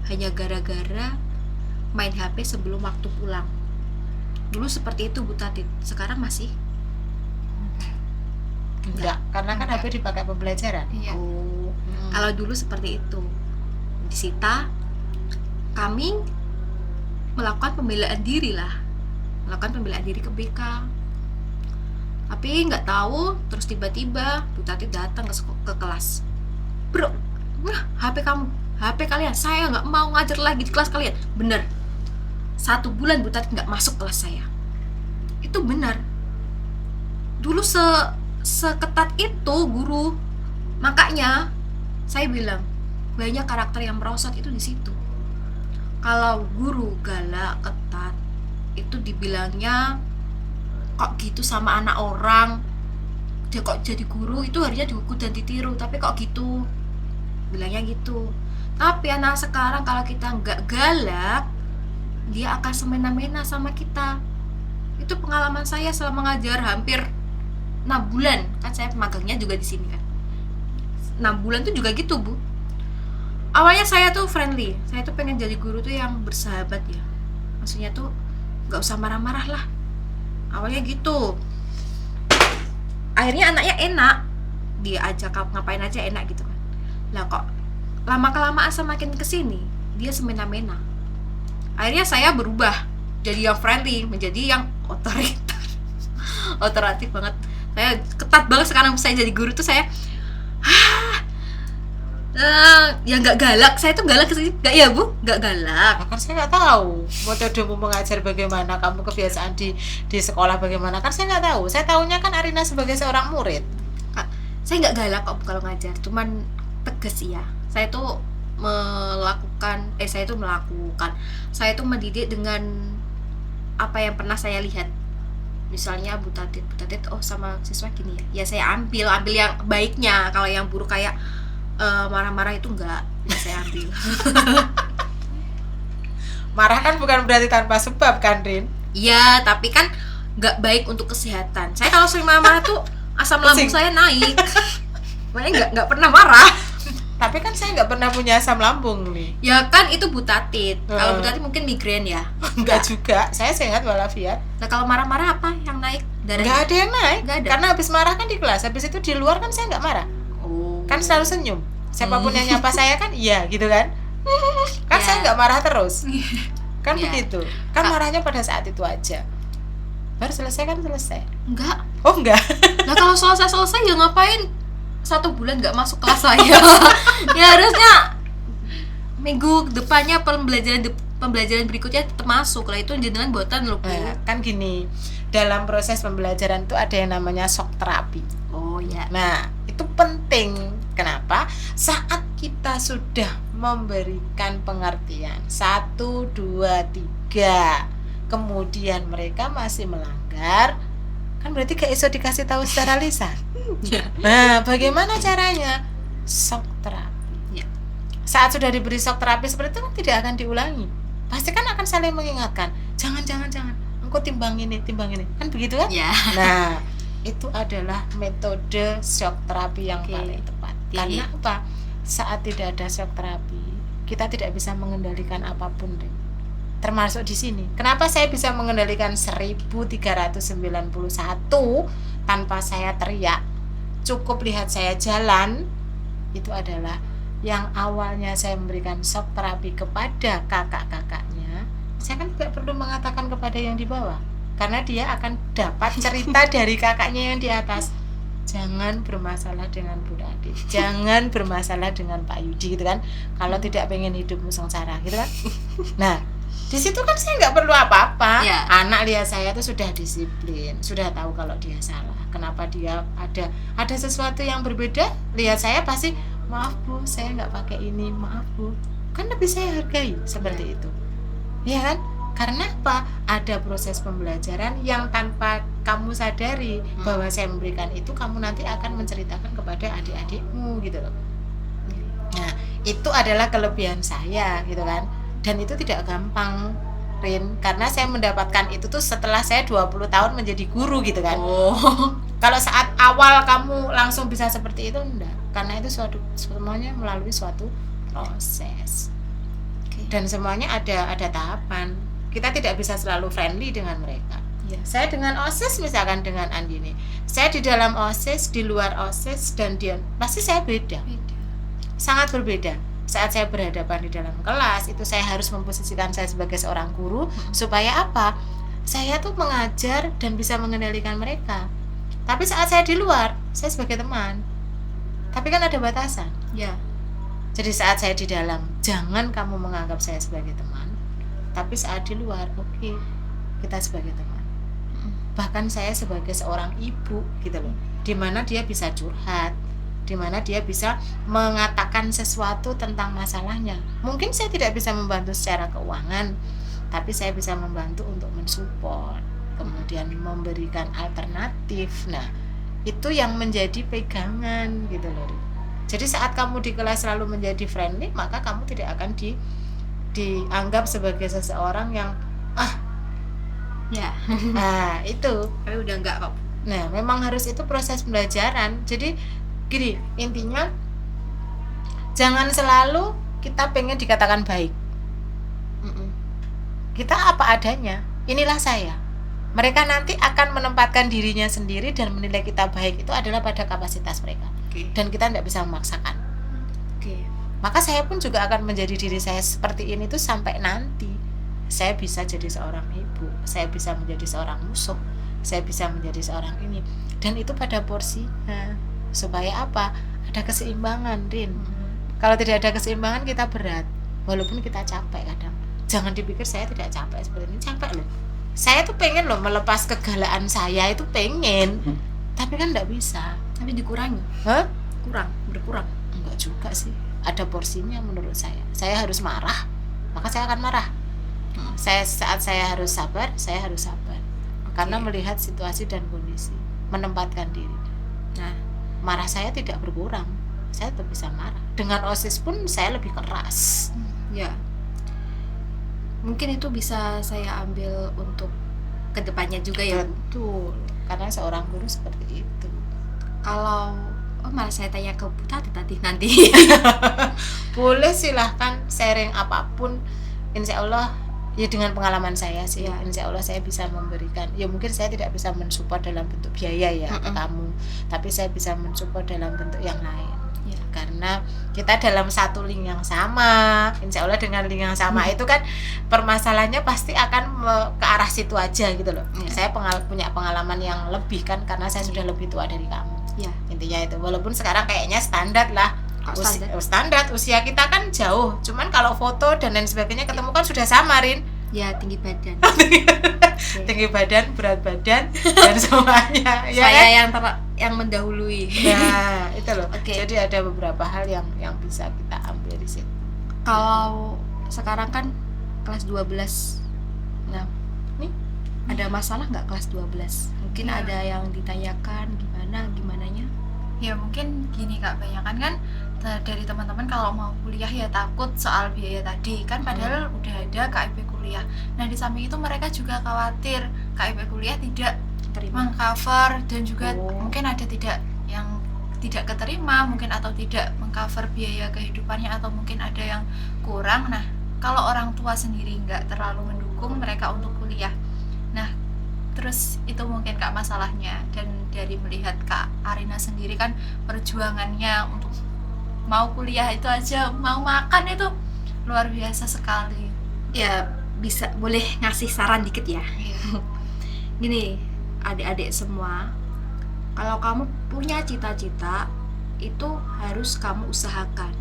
hanya gara-gara main HP sebelum waktu pulang. Dulu seperti itu Bu Tatit. Sekarang masih? Enggak, karena kan HP dipakai pembelajaran. Iya. Kalau dulu seperti itu, disita, kami melakukan pembelaan diri ke BK. Tapi nggak tahu, terus tiba-tiba Bu Tatit datang ke kelas. Bro, HP kalian, saya nggak mau ngajar lagi di kelas kalian. Bener, 1 bulan Bu Tatit nggak masuk kelas saya. Itu benar. Dulu seketat itu guru. Makanya saya bilang banyak karakter yang merosot itu di situ. Kalau guru galak, ketat, itu dibilangnya kok gitu sama anak orang. Dia kok jadi guru itu harusnya dihukum dan ditiru, tapi kok gitu, bilangnya gitu. Tapi anak sekarang kalau kita nggak galak, dia akan semena-mena sama kita. Itu pengalaman saya selama ngajar hampir 6 bulan. Kan saya magangnya juga di sini kan. 6 bulan tuh juga gitu Bu. Awalnya saya tuh friendly, saya tuh pengen jadi guru tuh yang bersahabat ya. Maksudnya tuh nggak usah marah-marah lah. Awalnya gitu. Akhirnya anaknya enak, dia ajak ngapain aja enak gitu kan. Lah kok lama-kelamaan semakin kesini dia semena-mena. Akhirnya saya berubah jadi yang friendly, menjadi yang otoritatif banget. Saya ketat banget sekarang. Saya jadi guru tuh saya ya nggak galak. Saya tuh galak kesini nggak ya Bu? Nggak galak. Kan saya nggak tahu metodemu mengajar bagaimana, kamu kebiasaan di sekolah bagaimana, kan saya nggak tahu. Saya tahunya kan Arina sebagai seorang murid. Saya nggak galak kok kalau ngajar, cuman tegas ya. Saya tuh saya tuh mendidik dengan apa yang pernah saya lihat. Misalnya Bu Tatit oh sama siswa gini ya saya ambil yang baiknya. Kalau yang buruk kayak marah-marah itu enggak saya ambil. Marah kan bukan berarti tanpa sebab kan, Rin? Iya, tapi kan nggak baik untuk kesehatan. Saya kalau sering marah-marah tuh asam lambung saya naik. Makanya nggak pernah marah. Tapi kan saya nggak pernah punya asam lambung nih. Ya kan itu Bu Tatit. Kalau Bu Tatit mungkin migrain ya. Enggak juga, saya sehat walafiat. Nah kalau marah-marah apa yang naik? Nggak ada yang naik. Nggak ada. Karena habis marah kan di kelas, habis itu di luar kan saya nggak marah. Kan selalu senyum. Siapapun yang nyapa saya kan iya gitu kan. Kan saya nggak marah terus. Kan begitu. Kan marahnya pada saat itu aja. Baru selesai kan selesai. Enggak, Oh enggak. Nah kalau selesai ya ngapain 1 bulan nggak masuk kelas saya? Ya harusnya minggu depannya pembelajaran berikutnya tetap masuk lah, itu jenengan buatan loh Bu. Nah, kan gini, dalam proses pembelajaran itu ada yang namanya shock terapi. Oh ya. Nah, itu penting. Kenapa? Saat kita sudah memberikan pengertian 1, 2, 3, kemudian mereka masih melanggar, kan berarti gak iso dikasih tahu secara lisan. Ya. Nah, bagaimana caranya? Shock terapi. Ya. Saat sudah diberi shock terapi seperti itu kan tidak akan diulangi. Pasti kan akan saling mengingatkan, jangan, engkau timbang ini, kan begitu kan? Ya. Nah, itu adalah metode shock terapi yang Oke. paling tepat. Oke. Karena apa? Saat tidak ada shock terapi, kita tidak bisa mengendalikan apapun, Rin. Termasuk di sini. Kenapa saya bisa mengendalikan 1391 tanpa saya teriak? Cukup lihat saya jalan. Itu adalah yang awalnya saya memberikan shock terapi kepada kakak-kakaknya, saya kan tidak perlu mengatakan kepada yang di bawah, karena dia akan dapat cerita dari kakaknya yang di atas. Jangan bermasalah dengan Bu Radit, jangan bermasalah dengan Pak Yudi, gitu kan, kalau tidak pengen hidupmu sengsara, gitu kan. Nah, di situ kan saya nggak perlu apa-apa. Ya. Anak lihat saya tuh sudah disiplin, sudah tahu kalau dia salah, kenapa dia ada sesuatu yang berbeda, lihat saya pasti, maaf Bu, saya nggak pakai ini, maaf Bu, kan lebih saya hargai seperti itu, ya kan? Karena apa? Ada proses pembelajaran yang tanpa kamu sadari bahwa saya memberikan itu, kamu nanti akan menceritakan kepada adik-adikmu, gitu loh. Nah, itu adalah kelebihan saya, gitu kan. Dan itu tidak gampang, Rin, karena saya mendapatkan itu tuh setelah saya 20 tahun menjadi guru, gitu kan. Oh. Kalau saat awal kamu langsung bisa seperti itu, enggak, karena itu semuanya melalui suatu proses. Dan semuanya ada tahapan. Kita tidak bisa selalu friendly dengan mereka. Ya. Saya dengan OSIS, misalkan dengan Andini, saya di dalam OSIS, di luar OSIS, dan dia pasti saya beda, sangat berbeda. Saat saya berhadapan di dalam kelas, itu saya harus memposisikan saya sebagai seorang guru, supaya apa? Saya tuh mengajar dan bisa mengendalikan mereka. Tapi saat saya di luar, saya sebagai teman. Tapi kan ada batasan. Ya. Jadi saat saya di dalam, jangan kamu menganggap saya sebagai teman. Tapi saat di luar, oke, kita sebagai teman. Bahkan saya sebagai seorang ibu, gitu loh, dimana dia bisa curhat, dimana dia bisa mengatakan sesuatu tentang masalahnya. Mungkin saya tidak bisa membantu secara keuangan, tapi saya bisa membantu untuk mensupport, kemudian memberikan alternatif. Nah, itu yang menjadi pegangan, gitu loh. Jadi saat kamu di kelas selalu menjadi friendly, maka kamu tidak akan dianggap sebagai seseorang yang Ya. nah itu. Tapi udah enggak kok. Nah, memang harus itu proses pembelajaran. Jadi gini, intinya jangan selalu kita pengen dikatakan baik. Kita apa adanya, inilah saya. Mereka nanti akan menempatkan dirinya sendiri dan menilai kita baik itu adalah pada kapasitas mereka. Dan kita tidak bisa memaksakan. Maka saya pun juga akan menjadi diri saya seperti ini tuh sampai nanti saya bisa jadi seorang ibu, saya bisa menjadi seorang musuh, saya bisa menjadi seorang ini, dan itu pada porsinya. Supaya apa? Ada keseimbangan, Rin. Kalau tidak ada keseimbangan, kita berat, walaupun kita capek kadang. Jangan dipikir saya tidak capek seperti ini, capek loh. Saya tuh pengen loh melepas kegalaan saya, itu pengen, tapi kan nggak bisa. Tapi dikurangi. Hah? Berkurang. Enggak juga sih, ada porsinya menurut saya. Saya harus marah, maka saya akan marah. Saat saya harus sabar, saya harus sabar. Karena melihat situasi dan kondisi, menempatkan diri. Nah, marah saya tidak berkurang, saya tetap bisa marah. Dengan OSIS pun saya lebih keras. Ya. Mungkin itu bisa saya ambil untuk kedepannya juga ya. Betul, karena seorang guru seperti itu. Kalau malah saya tanya ke Bu Tati nanti. Boleh, silahkan sharing apapun. Insya Allah ya dengan pengalaman saya sih, Ya. insya Allah saya bisa memberikan. Ya mungkin saya tidak bisa mensupport dalam bentuk biaya ya ke kamu, tapi saya bisa mensupport dalam bentuk yang lain. Ya, karena kita dalam satu link yang sama, insya Allah dengan link yang sama itu kan permasalahannya pasti akan ke arah situ aja gitu loh. Ya. Saya punya pengalaman yang lebih kan karena saya sudah lebih tua dari kamu. Ya. Intinya itu, walaupun sekarang kayaknya standar lah. Kok Standar usia kita kan jauh, cuman kalau foto dan lain sebagainya ketemu kan sudah sama, Rin. Ya, tinggi badan. Tinggi badan, berat badan dan semuanya ya Saya kan? yang mendahului. Ya itu loh. Oke. Jadi ada beberapa hal yang bisa kita ambil di situ. Kalau sekarang kan kelas 12. Nah, Nih, ada masalah nggak kelas 12? Mungkin Ya. ada yang ditanyakan gimananya? Ya mungkin gini Kak, bayangkan kan dari teman-teman kalau mau kuliah ya takut soal biaya tadi kan, padahal udah ada KIP kuliah. Nah di samping itu mereka juga khawatir KIP kuliah tidak Terima. mengcover dan juga Oh. mungkin ada yang tidak keterima mungkin atau tidak mengcover biaya kehidupannya atau mungkin ada yang kurang. Nah kalau orang tua sendiri nggak terlalu mendukung mereka untuk kuliah, nah terus itu mungkin Kak masalahnya. Dan dari melihat Kak Arina sendiri kan perjuangannya untuk mau kuliah itu aja, mau makan itu luar biasa sekali. Ya, bisa boleh ngasih saran dikit ya. Iya. Gini, adik-adik semua, kalau kamu punya cita-cita itu harus kamu usahakan.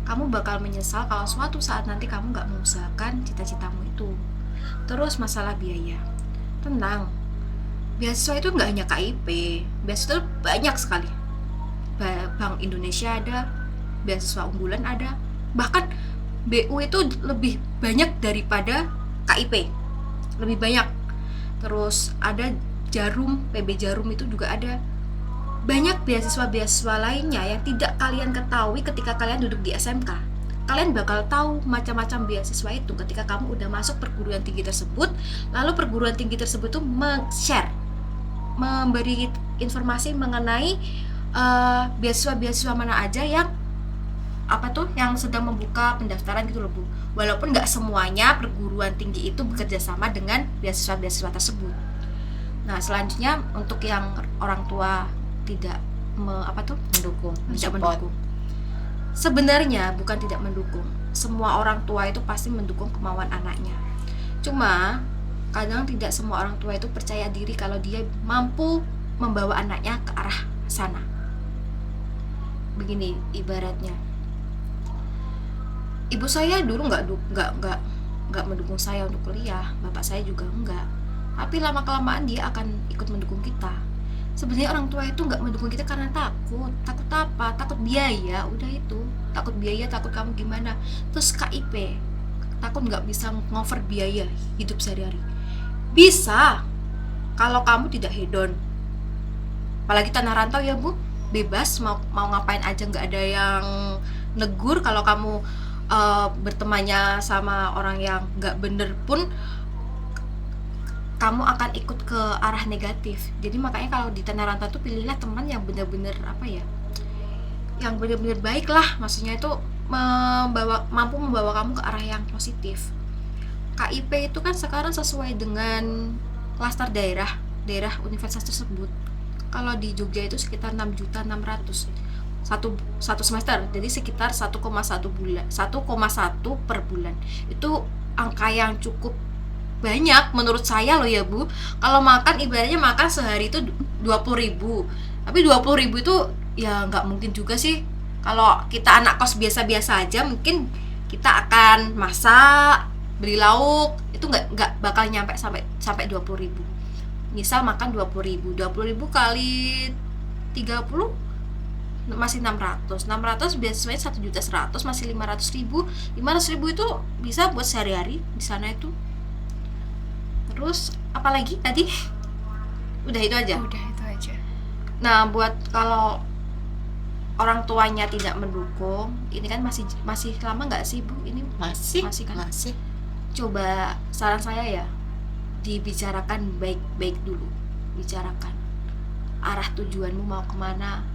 Kamu bakal menyesal kalau suatu saat nanti kamu nggak mengusahakan cita-citamu itu. Terus masalah biaya, tenang, beasiswa itu nggak hanya KIP, beasiswa itu banyak sekali. Bank Indonesia ada, beasiswa unggulan ada, bahkan BU itu lebih banyak daripada KIP, lebih banyak. Terus ada Jarum, PB Jarum itu juga ada. Banyak beasiswa-beasiswa lainnya yang tidak kalian ketahui ketika kalian duduk di SMK. Kalian bakal tahu macam-macam beasiswa itu ketika kamu udah masuk perguruan tinggi tersebut. Lalu perguruan tinggi tersebut tuh share, memberi informasi mengenai beasiswa-beasiswa mana aja yang yang sedang membuka pendaftaran gitu loh Bu. Walaupun nggak semuanya perguruan tinggi itu bekerja sama dengan beasiswa-beasiswa tersebut. Nah selanjutnya untuk yang orang tua tidak mendukung, tidak support. mendukung. Sebenarnya bukan tidak mendukung. Semua orang tua itu pasti mendukung kemauan anaknya. Cuma kadang tidak semua orang tua itu percaya diri kalau dia mampu membawa anaknya ke arah sana. Begini ibaratnya, ibu saya dulu nggak mendukung saya untuk kuliah, bapak saya juga enggak. Tapi lama kelamaan dia akan ikut mendukung kita. Sebenarnya orang tua itu nggak mendukung kita karena takut apa? Takut biaya, udah itu. Takut biaya, takut kamu gimana. Terus KIP, takut nggak bisa ngover biaya hidup sehari-hari. Bisa, kalau kamu tidak hedon. Apalagi tanah rantau ya Bu, bebas mau ngapain aja, nggak ada yang negur. Kalau kamu bertemannya sama orang yang nggak bener pun kamu akan ikut ke arah negatif. Jadi makanya kalau di tanah rantau tuh pilihlah teman yang benar-benar yang benar-benar baik lah. Maksudnya itu mampu membawa kamu ke arah yang positif. KIP itu kan sekarang sesuai dengan klaster daerah universitas tersebut. Kalau di Jogja itu sekitar 6.600.000 satu semester, jadi sekitar 1,1 per bulan. Itu angka yang cukup banyak menurut saya loh ya Bu. Kalau makan ibaratnya makan sehari itu 20.000, tapi 20.000 itu ya nggak mungkin juga sih. Kalau kita anak kos biasa-biasa aja mungkin kita akan masak, beli lauk, itu nggak bakal nyampe sampai 20.000. Misal makan 20.000 kali 30 masih 600 biasanya 1.100.000 masih 500.000 itu bisa buat sehari-hari di sana itu. Terus apalagi tadi? Udah itu aja. Udah itu aja. Nah, buat kalau orang tuanya tidak mendukung, ini kan masih lama nggak sih Bu? Ini Masih kan? Masih. Coba saran saya ya, dibicarakan baik-baik dulu. Bicarakan arah tujuanmu mau kemana,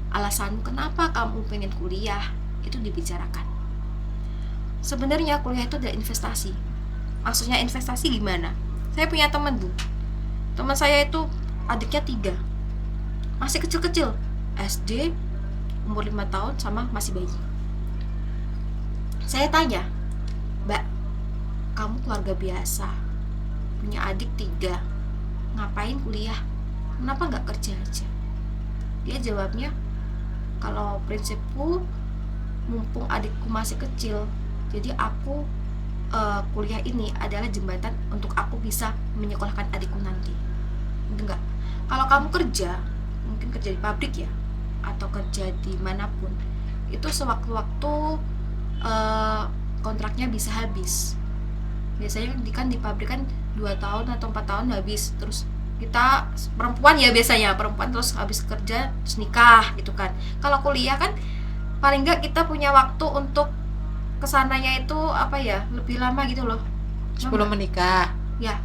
alasanmu kenapa kamu pengen kuliah, itu dibicarakan. Sebenarnya kuliah itu adalah investasi. Maksudnya investasi gimana? Saya punya teman Bu, teman saya itu adiknya 3, masih kecil-kecil, SD, umur 5 tahun sama masih bayi. Saya tanya, Mbak, kamu keluarga biasa, punya adik 3, ngapain kuliah? Kenapa nggak kerja aja? Dia jawabnya, kalau prinsipku, mumpung adikku masih kecil, jadi aku kuliah ini adalah jembatan untuk aku bisa menyekolahkan adikku nanti. Enggak. Kalau kamu kerja, mungkin kerja di pabrik ya, atau kerja di manapun, itu sewaktu-waktu kontraknya bisa habis. Biasanya kan di pabrik kan 2 tahun atau 4 tahun habis. Terus kita perempuan ya, biasanya perempuan terus habis kerja terus nikah gitu kan. Kalau kuliah kan paling enggak kita punya waktu untuk kesananya itu apa ya, lebih lama gitu loh. Sebelum menikah. Ya,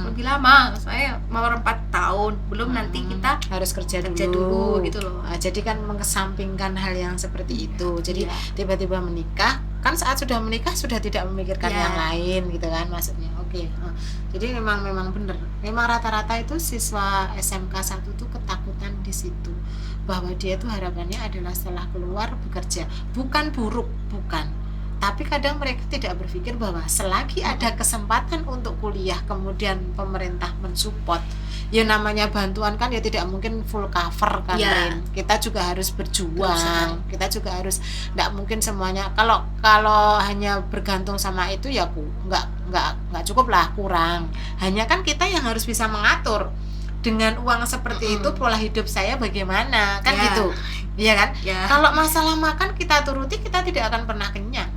lebih lama. Saya mau 4 tahun, belum nanti kita harus kerja kerja dulu gitu loh. Nah, jadi kan mengesampingkan hal yang seperti itu. Jadi Iya. tiba-tiba menikah, kan saat sudah menikah sudah tidak memikirkan Iya. yang lain gitu kan maksudnya. Oke. Jadi memang benar. Memang rata-rata itu siswa SMK 1 tuh ketakutan di situ. Bahwa dia tuh harapannya adalah setelah keluar bekerja. Bukan buruk, bukan. Tapi kadang mereka tidak berpikir bahwa selagi ada kesempatan untuk kuliah, kemudian pemerintah mensupport, ya namanya bantuan kan ya tidak mungkin full cover kan, Ya. Rin. Kita juga harus berjuang, Berusaha. kita juga harus, tidak mungkin semuanya. Kalau hanya bergantung sama itu ya nggak cukup lah, kurang. Hanya kan kita yang harus bisa mengatur dengan uang seperti itu pola hidup saya bagaimana kan Ya. gitu, iya kan? Ya. Kalau masalah makan kita turuti, kita tidak akan pernah kenyang.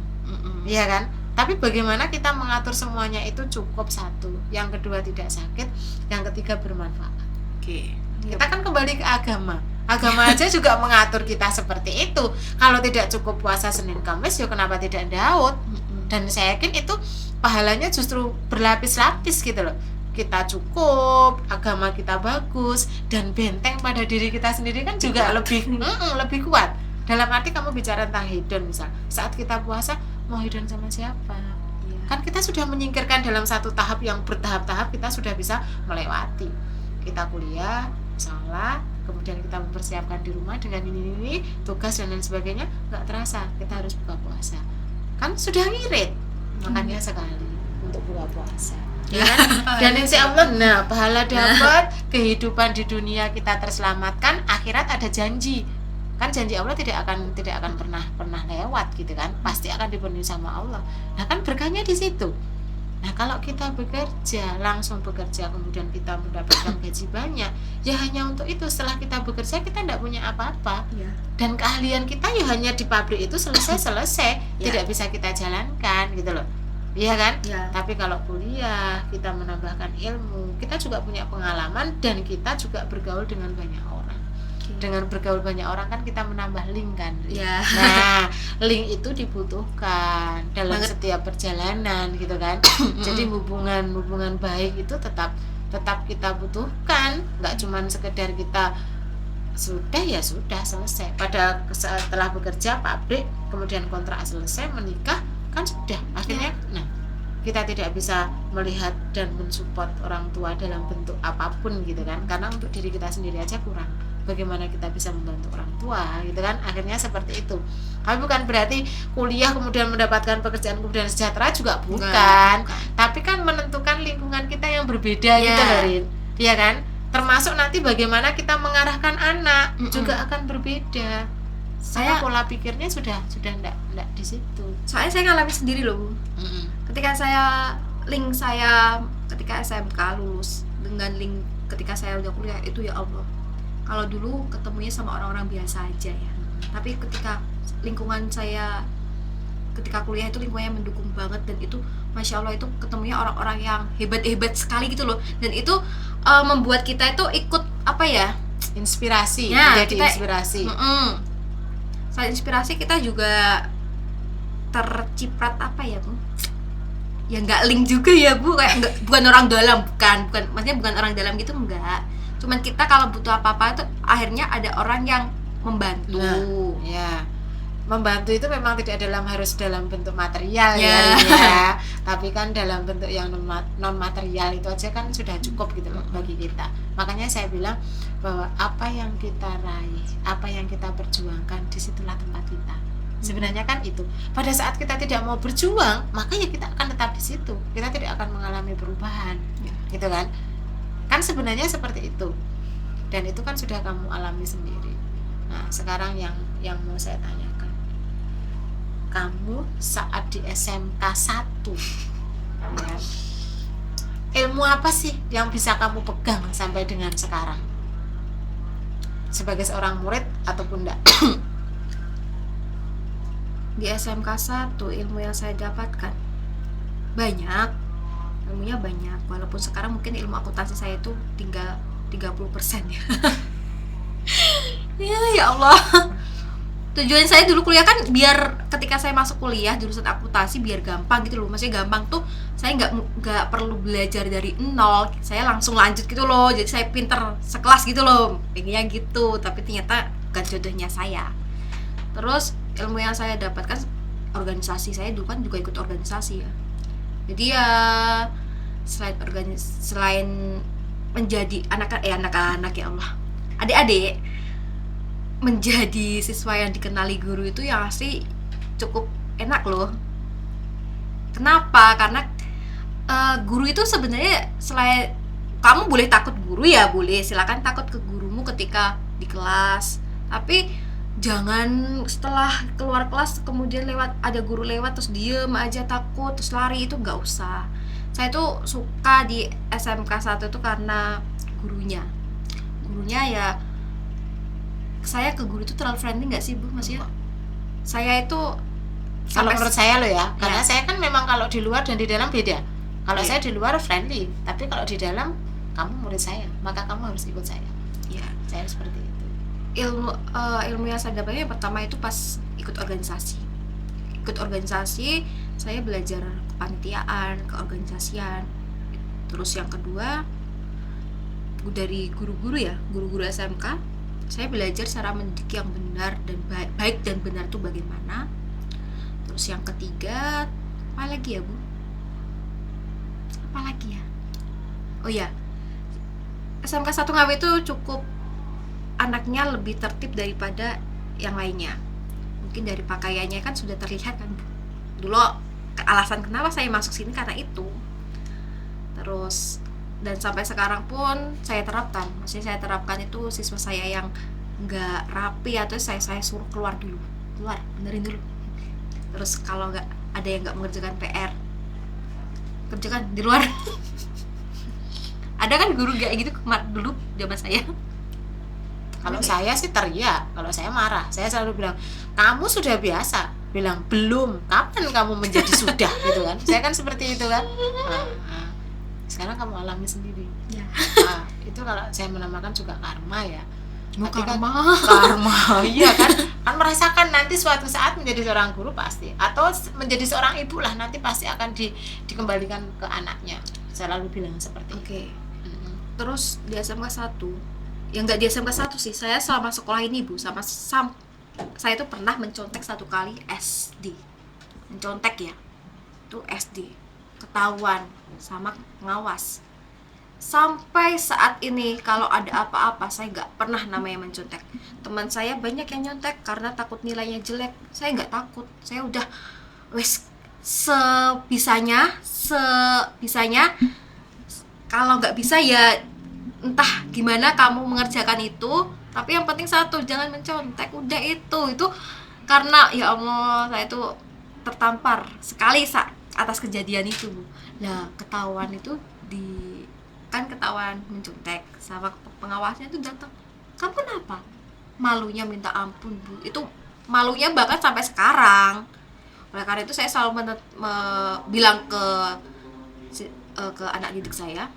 Iya kan? Tapi bagaimana kita mengatur semuanya itu cukup, satu. Yang kedua tidak sakit, yang ketiga bermanfaat. Oke. Kita kan kembali ke agama. Agama aja juga mengatur kita seperti itu. Kalau tidak cukup puasa Senin Kamis, ya kenapa tidak Daud? Dan saya yakin itu pahalanya justru berlapis-lapis gitu loh. Kita cukup, agama kita bagus, dan benteng pada diri kita sendiri kan juga lebih kuat. Dalam arti kamu bicara tentang hedon misal, saat kita puasa mau hedon sama siapa? Kan kita sudah menyingkirkan dalam satu tahap yang bertahap-tahap, kita sudah bisa melewati. Kita kuliah, sholat, kemudian kita mempersiapkan di rumah dengan ini tugas dan lain sebagainya, nggak terasa kita harus buka puasa. Kan sudah ngirit, makanya sekali untuk buka puasa. Ya kan? Dan insya Allah, nah pahala dapat, kehidupan di dunia kita terselamatkan, akhirat ada janji. Kan janji Allah tidak akan pernah lewat gitu kan, pasti akan dipenuhi sama Allah. Nah kan berkahnya di situ. Nah kalau kita langsung bekerja kemudian kita mendapatkan gaji banyak, ya hanya untuk itu. Setelah kita bekerja kita tidak punya apa-apa, dan keahlian kita ya hanya di pabrik itu selesai tidak bisa kita jalankan gitu loh, iya kan? Tapi kalau kuliah kita menambahkan ilmu, kita juga punya pengalaman, dan kita juga bergaul dengan banyak orang. Dengan bergaul banyak orang kan kita menambah link kan. Nah, link itu dibutuhkan dalam setiap perjalanan gitu kan. Jadi hubungan baik itu tetap kita butuhkan. Nggak cuman sekedar kita sudah selesai. Pada setelah bekerja pabrik, kemudian kontrak selesai, menikah kan sudah. Akhirnya nah kita tidak bisa melihat dan mensupport orang tua dalam bentuk apapun gitu kan, karena untuk diri kita sendiri aja kurang. Bagaimana kita bisa membantu orang tua gitu kan, akhirnya seperti itu. Tapi bukan berarti kuliah kemudian mendapatkan pekerjaan kemudian sejahtera, juga bukan. Tapi kan menentukan lingkungan kita yang berbeda gitu loh, Rin. Iya kan? Termasuk nanti bagaimana kita mengarahkan anak juga akan berbeda. Saya pola pikirnya sudah enggak di situ. Soalnya saya ngalami sendiri loh, Bu. Ketika ketika SMK lulus dengan link ketika saya udah kuliah itu, ya Allah, kalau dulu ketemunya sama orang-orang biasa aja ya, tapi ketika lingkungan saya ketika kuliah itu lingkungannya mendukung banget, dan itu Masya Allah itu ketemunya orang-orang yang hebat-hebat sekali gitu loh, dan itu membuat kita itu ikut apa ya, inspirasi, inspirasi. Selain inspirasi kita juga terciprat apa ya, Bu? Ya nggak link juga ya, Bu, kayak bukan orang dalam, bukan maksudnya bukan orang dalam gitu, enggak. Cuman kita kalau butuh apa-apa itu akhirnya ada orang yang membantu. Ya. membantu itu memang tidak harus dalam bentuk material Ya. ya, tapi kan dalam bentuk yang non material itu aja kan sudah cukup gitu loh bagi kita. Makanya saya bilang bahwa apa yang kita raih, apa yang kita perjuangkan, disitulah tempat kita. Sebenarnya kan itu. Pada saat kita tidak mau berjuang, maka ya kita akan tetap di situ. Kita tidak akan mengalami perubahan, gitu kan? Kan sebenarnya seperti itu. Dan itu kan sudah kamu alami sendiri. Nah, sekarang yang mau saya tanyakan, kamu saat di SMK 1 ya, ilmu apa sih yang bisa kamu pegang sampai dengan sekarang sebagai seorang murid ataupun enggak? Di SMK 1 ilmu yang saya dapatkan banyak, ilmunya banyak, walaupun sekarang mungkin ilmu akuntansi saya itu tinggal 30% ya. Ya Allah, tujuan saya dulu kuliah kan biar ketika saya masuk kuliah jurusan akuntansi biar gampang gitu loh. Maksudnya gampang tuh saya nggak perlu belajar dari nol, saya langsung lanjut gitu loh, jadi saya pinter sekelas gitu loh, pengennya gitu. Tapi ternyata bukan jodohnya saya. Terus ilmu yang saya dapatkan organisasi, saya dulu kan juga ikut organisasi ya. Jadi ya selain menjadi anak-anak ya Allah, adik-adik, menjadi siswa yang dikenali guru itu yang asli cukup enak loh. Kenapa? Karena guru itu sebenarnya selain kamu boleh takut guru ya boleh, silakan takut ke gurumu ketika di kelas, tapi jangan setelah keluar kelas kemudian ada guru lewat terus diem aja takut terus lari, itu nggak usah. Saya tuh suka di SMK 1 itu karena gurunya ya, saya ke guru itu terlalu friendly nggak sih Bu? Maksudnya saya itu Kalau menurut saya loh ya, karena Ya. saya kan memang kalau di luar dan di dalam beda. Kalau Iya. saya di luar friendly, tapi kalau di dalam kamu murid saya, maka kamu harus ikut saya. ya Saya seperti itu. ilmu yang saya dapatnya yang pertama itu pas ikut organisasi saya belajar kepanitiaan, keorganisasian. Terus yang kedua dari guru-guru SMK, saya belajar cara mendidik yang benar dan baik dan benar itu bagaimana. Terus yang ketiga apa lagi ya Bu? Apa lagi ya? Oh ya, SMK 1 Ngawi itu cukup anaknya lebih tertib daripada yang lainnya. Mungkin dari pakaiannya kan sudah terlihat kan Bu. Dulu alasan kenapa saya masuk sini karena itu. Terus dan sampai sekarang pun saya terapkan. Maksudnya saya terapkan itu siswa saya yang nggak rapi atau saya suruh keluar, benerin dulu. Terus kalau nggak ada yang nggak mengerjakan PR, kerjakan di luar. Ada kan guru kayak gitu dulu zaman saya. Kalau saya sih teriak, kalau saya marah, saya selalu bilang, kamu sudah biasa. Bilang, belum, kapan kamu menjadi sudah gitu kan. Saya kan seperti itu kan. Sekarang kamu alami sendiri. Ya. Itu kalau saya menamakan juga karma ya. Tapi Karma. Karma, iya kan. Kan merasakan nanti suatu saat menjadi seorang guru pasti, atau menjadi seorang ibu lah nanti pasti akan dikembalikan ke anaknya. Saya lalu bilang seperti itu. Oke. Terus di SMK 1, yang nggak di SMK 1 sih, saya selama sekolah ini Bu, saya tuh pernah mencontek satu kali SD. Mencontek ya, itu SD, ketahuan sama pengawas. Sampai saat ini kalau ada apa-apa saya nggak pernah namanya mencontek. Teman saya banyak yang nyontek karena takut nilainya jelek. Saya nggak takut, saya udah wes sebisanya kalau nggak bisa ya entah gimana kamu mengerjakan itu, tapi yang penting satu, jangan mencontek. Udah itu karena ya Allah, saya itu tertampar sekali atas kejadian itu. Nah, ketahuan itu ketahuan mencontek sama pengawasnya itu datang. Kamu kenapa? Malunya minta ampun Bu. Itu malunya bahkan sampai sekarang. Oleh karena itu saya selalu bilang ke anak didik saya,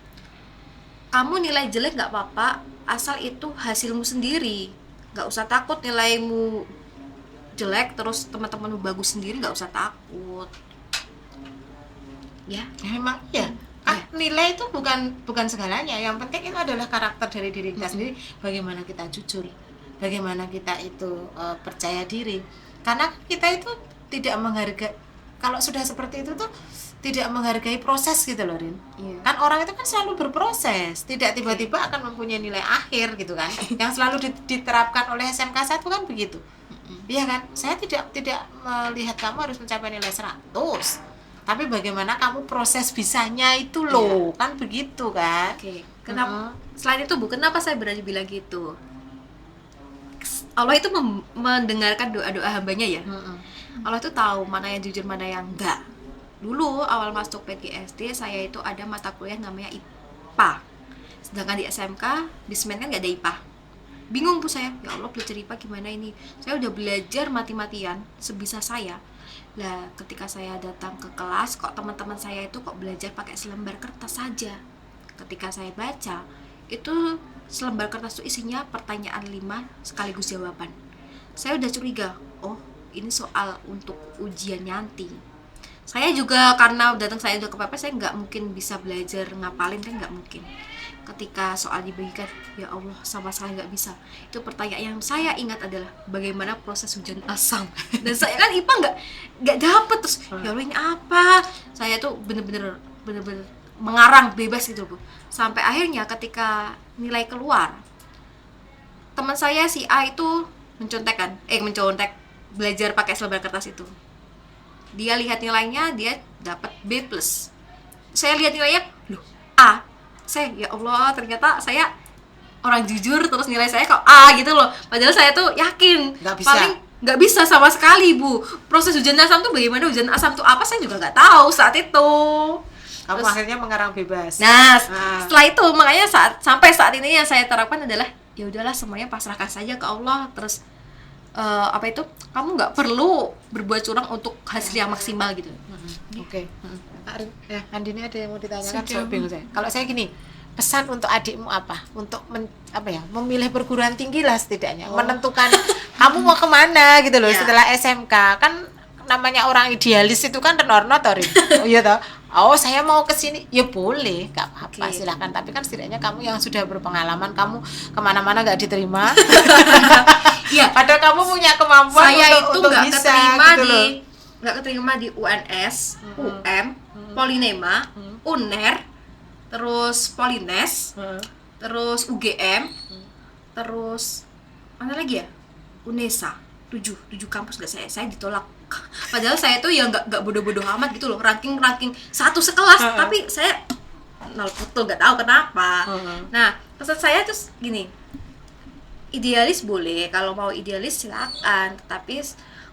kamu nilai jelek nggak apa-apa, asal itu hasilmu sendiri. Nggak usah takut nilaimu jelek terus teman-temanmu bagus sendiri, nggak usah takut. Ya, Memang iya. Nilai itu bukan segalanya. Yang penting itu adalah karakter dari diri kita sendiri. Bagaimana kita jujur, bagaimana kita itu percaya diri. Karena kita itu tidak menghargai, kalau sudah seperti itu tuh tidak menghargai proses gitu loh, Rin. Iya. Kan orang itu kan selalu berproses, tidak tiba-tiba akan mempunyai nilai akhir gitu kan. Yang selalu diterapkan oleh SMK 1 kan begitu. Iya kan? Saya tidak melihat kamu harus mencapai nilai 100. Tapi bagaimana kamu proses bisanya itu loh, kan begitu kan? Oke. Kenapa? Selain itu Bu, kenapa saya berani bilang gitu? Allah itu mendengarkan doa-doa hambanya ya. Allah itu tahu mana yang jujur, mana yang enggak. Dulu awal masuk PGSD saya itu ada mata kuliah namanya IPA. Sedangkan di SMK, di Semen kan nggak ada IPA. Bingung Bu saya, ya Allah belajar IPA gimana ini? Saya udah belajar mati-matian sebisa saya. Lah ketika saya datang ke kelas, kok teman-teman saya itu kok belajar pakai selembar kertas saja. Ketika saya baca, itu selembar kertas itu isinya pertanyaan 5 sekaligus jawaban. Saya udah curiga, oh ini soal untuk ujian nanti. Saya juga karena datang saya udah kepepet, saya nggak mungkin bisa belajar ngapalin, kan nggak mungkin. Ketika soal dibagikan, ya Allah sama sekali nggak bisa. Itu pertanyaan yang saya ingat adalah bagaimana proses hujan asam. Dan saya kan IPA nggak dapet, terus ya Allah ini apa? Saya tuh bener-bener mengarang bebas gitu Bu. Sampai akhirnya ketika nilai keluar, teman saya si A itu mencontek belajar pakai selembar kertas itu. Dia lihat nilainya, dia dapat B+. Saya lihat nilainya, loh A. Saya, ya Allah, ternyata saya orang jujur, terus nilai saya kok A gitu loh. Padahal saya tuh yakin paling nggak bisa sama sekali Bu. Proses hujan asam tuh bagaimana, hujan asam tuh apa, saya juga nggak tahu saat itu. Kamu Terus, akhirnya mengarang bebas. nah setelah itu makanya sampai saat ini yang saya terapkan adalah ya udahlah semuanya pasrahkan saja ke Allah. Terus kamu nggak perlu berbuat curang untuk hasil yang maksimal gitu. Oke. Ya, Andini ada yang mau ditanyakan? Saya bingung saya. Kalau saya gini, pesan untuk adikmu apa? Untuk memilih perguruan tinggi lah setidaknya, menentukan kamu mau kemana gitu loh. Setelah SMK kan namanya orang idealis itu kan renotorin. Oh iya toh. Oh saya mau ke sini, ya boleh, nggak apa-apa, silahkan. Tapi kan setidaknya kamu yang sudah berpengalaman, kamu kemana-mana nggak diterima. Iya. Padahal kamu punya kemampuan Saya itu untuk nggak bisa, keterima gitu loh. nggak keterima di UNS, UM, Polinema, UNER, terus Polines, terus UGM, terus mana lagi ya? UNESA. 7 kampus nggak saya ditolak. Padahal saya tuh ya nggak bodoh-bodoh amat gitu loh, ranking 1 sekelas, tapi saya 0 foto, nggak tahu kenapa. Nah pesan saya terus gini, idealis boleh, kalau mau idealis silakan, tapi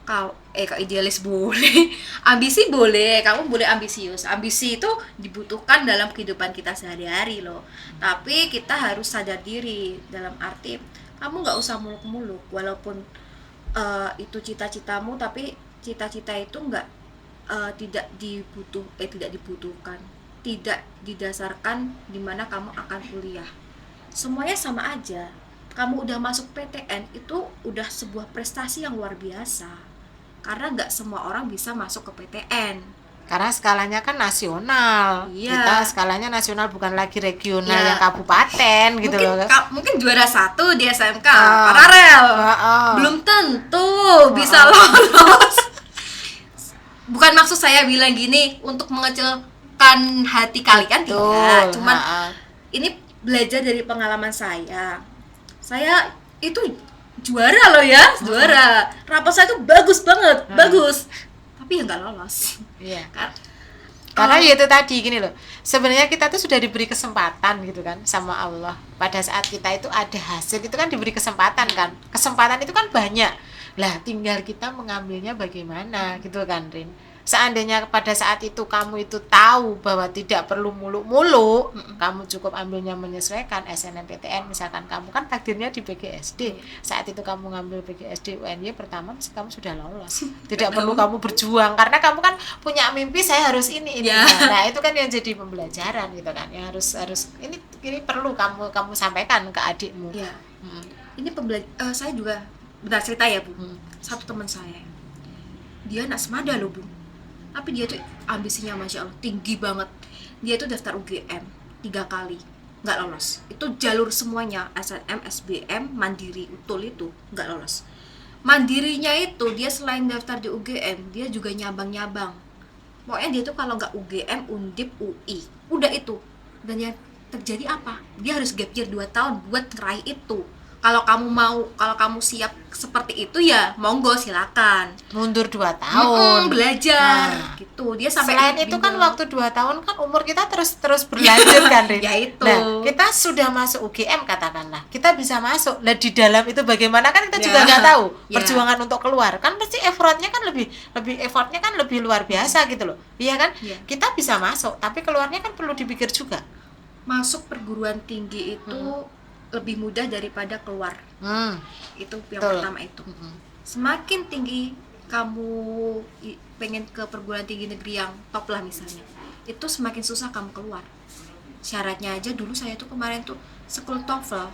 kalau idealis boleh, ambisi boleh, kamu boleh ambisius. Ambisi itu dibutuhkan dalam kehidupan kita sehari-hari loh. Tapi kita harus sadar diri, dalam arti kamu nggak usah muluk-muluk, walaupun itu cita-citamu, tapi cita-cita itu tidak dibutuhkan, tidak didasarkan dimana kamu akan kuliah. Semuanya sama aja. Kamu udah masuk PTN itu udah sebuah prestasi yang luar biasa, karena nggak semua orang bisa masuk ke PTN. Karena skalanya kan nasional. Iya. Kita skalanya nasional, bukan lagi regional yang kabupaten gitu loh. Mungkin juara 1 di SMK paralel. Belum tentu bisa lolos. Bukan maksud saya bilang gini untuk mengecilkan hati kalian, tidak. Cuman ini belajar dari pengalaman saya. Saya itu juara loh ya, juara. Rapor saya tuh bagus banget, bagus. Tapi ya nggak lolos. Iya. Karena ya itu tadi gini loh. Sebenarnya kita tuh sudah diberi kesempatan gitu kan sama Allah. Pada saat kita itu ada hasil, itu kan diberi kesempatan kan. Kesempatan itu kan banyak. Lah tinggal kita mengambilnya bagaimana gitu kan, Rin. Seandainya pada saat itu kamu itu tahu bahwa tidak perlu muluk-muluk, kamu cukup ambilnya menyesuaikan SNMPTN, misalkan kamu kan takdirnya di PGSD, saat itu kamu ngambil PGSD UNY pertama, kamu sudah lolos, tidak perlu kamu berjuang, karena kamu kan punya mimpi, saya harus ini. Nah itu kan yang jadi pembelajaran gitu kan, yang harus ini perlu kamu sampaikan ke adikmu. Ini saya juga benar cerita ya Bu. Satu teman saya, dia anak semada loh Bu, tapi dia tuh ambisinya Masya Allah tinggi banget. Dia tuh daftar UGM 3 kali, nggak lolos. Itu jalur semuanya, SNM, SBM, Mandiri, UTUL itu nggak lolos. Mandirinya itu dia selain daftar di UGM, dia juga nyabang-nyabang. Pokoknya dia tuh kalau nggak UGM, Undip, UI, udah itu. Dan yang terjadi apa? Dia harus gap year 2 tahun buat ngeraih itu. Kalau kamu siap seperti itu ya monggo silakan. Mundur 2 tahun. Belajar Nah, gitu. Dia sampai selain ikut itu kan bimbel. waktu 2 tahun kan umur kita terus berlanjut kan, Rin? Ya itu. Nah, kita sudah masuk UGM katakanlah, kita bisa masuk. Nah, di dalam itu bagaimana kan kita Ya. juga nggak tahu. Ya. Perjuangan untuk keluar kan pasti effortnya kan lebih luar biasa gitu loh. Iya kan? Ya. Kita bisa masuk, tapi keluarnya kan perlu dipikir juga. Masuk perguruan tinggi itu lebih mudah daripada keluar. Itu yang Betul. pertama itu. Semakin tinggi kamu pengen ke perguruan tinggi negeri yang top lah misalnya, itu semakin susah kamu keluar. Syaratnya aja dulu saya tuh kemarin tuh skor TOEFL.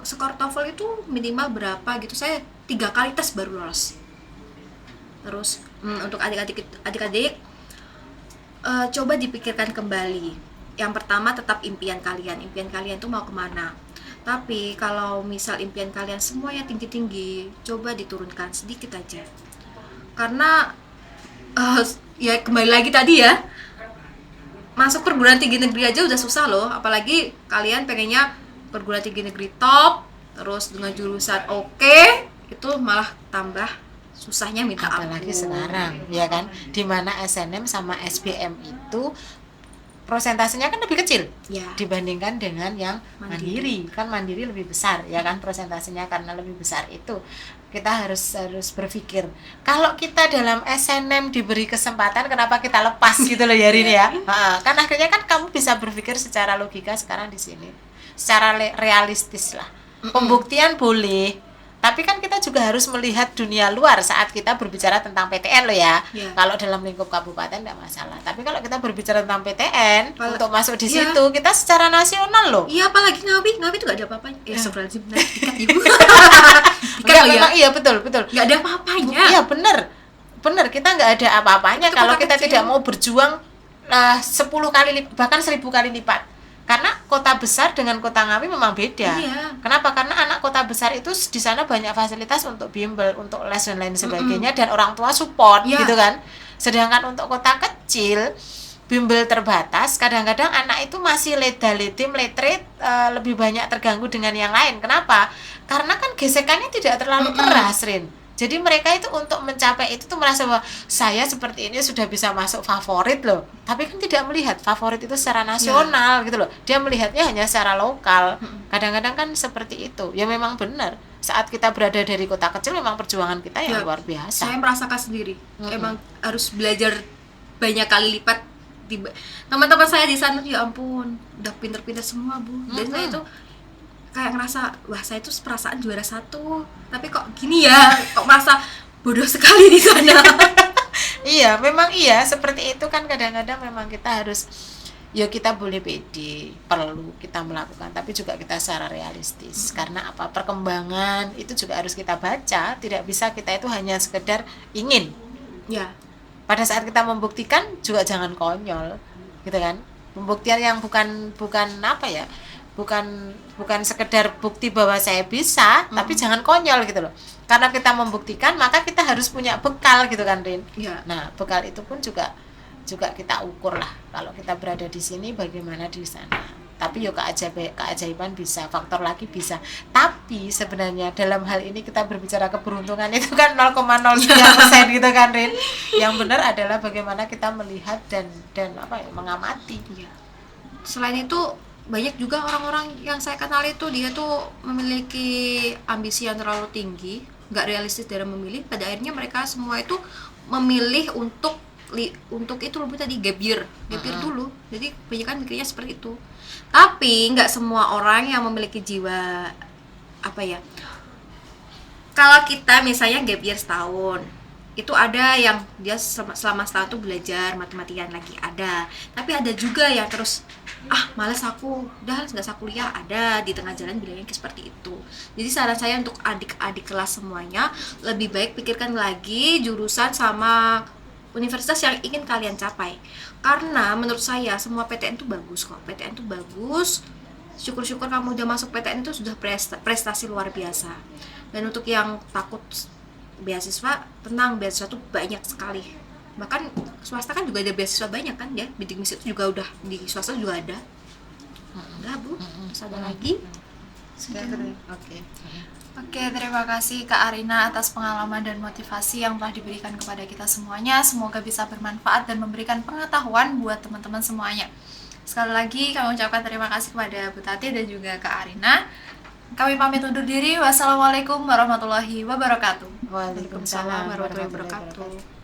Skor TOEFL itu minimal berapa gitu. Saya 3 kali tes baru lolos. Terus untuk adik-adik coba dipikirkan kembali. Yang pertama tetap impian kalian tuh mau kemana. Tapi kalau misal impian kalian semuanya tinggi-tinggi, coba diturunkan sedikit aja. Karena ya kembali lagi tadi ya, masuk perguruan tinggi negeri aja udah susah loh. Apalagi kalian pengennya perguruan tinggi negeri top, terus dengan jurusan oke, itu malah tambah susahnya minta ampun. Apalagi sekarang, ya kan, dimana SNM sama SBM itu prosentasenya kan lebih kecil Ya. dibandingkan dengan yang Mandiri. mandiri. Kan mandiri lebih besar, ya kan, prosentasenya karena lebih besar itu. Kita harus berpikir, kalau kita dalam SNM diberi kesempatan, kenapa kita lepas gitu loh ya, Rin ya. Kan akhirnya kan kamu bisa berpikir secara logika sekarang di sini, secara realistis lah. Pembuktian boleh, tapi kan kita juga harus melihat dunia luar saat kita berbicara tentang PTN loh ya. Iya. Kalau dalam lingkup kabupaten tidak masalah, tapi kalau kita berbicara tentang PTN untuk masuk di Iya. situ, kita secara nasional loh. Iya, apalagi Ngawi tuh gak ada apa-apanya. Astagfirullahaladzim, nah, dikat ibu. Enggak, Dikat, oh ya, memang iya, betul gak ada apa-apanya. iya bener kita nggak ada apa-apanya Itu kalau kota kita kecil. tidak mau berjuang 10 kali bahkan 1000 kali lipat. Karena kota besar dengan kota Ngawi memang beda. Iya. Kenapa? Karena anak kota besar itu di sana banyak fasilitas untuk bimbel, untuk les dan lain sebagainya, dan orang tua support Iya. gitu kan. Sedangkan untuk kota kecil bimbel terbatas, kadang-kadang anak itu masih leda-ledim, letret, lebih banyak terganggu dengan yang lain. Kenapa? Karena kan gesekannya tidak terlalu keras, Rin. Jadi mereka itu untuk mencapai itu tuh merasa bahwa saya seperti ini sudah bisa masuk favorit loh. Tapi kan tidak melihat favorit itu secara nasional gitu loh. Dia melihatnya hanya secara lokal. Kadang-kadang kan seperti itu. Ya memang benar. Saat kita berada dari kota kecil memang perjuangan kita yang Ya, luar biasa. Saya merasakan sendiri. Emang harus belajar banyak kali lipat. Teman-teman saya di sana, ya ampun, udah pinter-pinter semua, Bu. Dan saya itu kayak ngerasa, wah saya tuh perasaan juara 1, tapi kok gini ya, kok merasa bodoh sekali di sana. Iya, memang iya, seperti itu kan. Kadang-kadang memang kita harus, ya kita boleh pede, perlu kita melakukan, tapi juga kita secara realistis. Karena apa? Perkembangan itu juga harus kita baca, tidak bisa kita itu hanya sekedar ingin. Ya, Pada saat kita membuktikan juga jangan konyol, gitu kan? Pembuktian yang bukan apa ya? Bukan sekedar bukti bahwa saya bisa, tapi jangan konyol gitu loh. Karena kita membuktikan, maka kita harus punya bekal gitu kan, Rin. ya. Nah, bekal itu pun juga kita ukur lah. Kalau kita berada di sini, bagaimana di sana. Tapi yo keajaiban bisa, faktor lagi bisa. Tapi sebenarnya dalam hal ini kita berbicara keberuntungan itu kan 0,03% gitu kan, Rin. Yang benar adalah bagaimana kita melihat dan mengamati. Iya. Selain itu banyak juga orang-orang yang saya kenal itu dia tuh memiliki ambisi yang terlalu tinggi, nggak realistis dalam memilih. Pada akhirnya mereka semua itu memilih untuk itu lebih tadi gap year dulu. Jadi kebanyakan mikirnya seperti itu. Tapi nggak semua orang yang memiliki jiwa apa ya. Kalau kita misalnya gap year setahun, itu ada yang dia selama setahun tuh belajar matematikan lagi, ada. Tapi ada juga yang terus malas aku, udah nggak usah kuliah, ada di tengah jalan bilangnya seperti itu. Jadi saran saya untuk adik-adik kelas semuanya, lebih baik pikirkan lagi jurusan sama universitas yang ingin kalian capai. Karena menurut saya semua PTN tuh bagus kok. PTN tuh bagus, syukur-syukur kamu udah masuk PTN itu sudah prestasi luar biasa. Dan untuk yang takut beasiswa, tenang, beasiswa tuh banyak sekali. Bahkan swasta kan juga ada beasiswa banyak kan ya, bidik misi itu juga udah di swasta juga ada. Udah Bu, terus ada lagi. Sudah oke. Oke, terima kasih Kak Arina atas pengalaman dan motivasi yang telah diberikan kepada kita semuanya. Semoga bisa bermanfaat dan memberikan pengetahuan buat teman-teman semuanya. Sekali lagi kami ucapkan terima kasih kepada Bu Tati dan juga Kak Arina. Kami pamit undur diri. Wassalamualaikum warahmatullahi wabarakatuh. Waalaikumsalam Warahmatullahi wabarakatuh.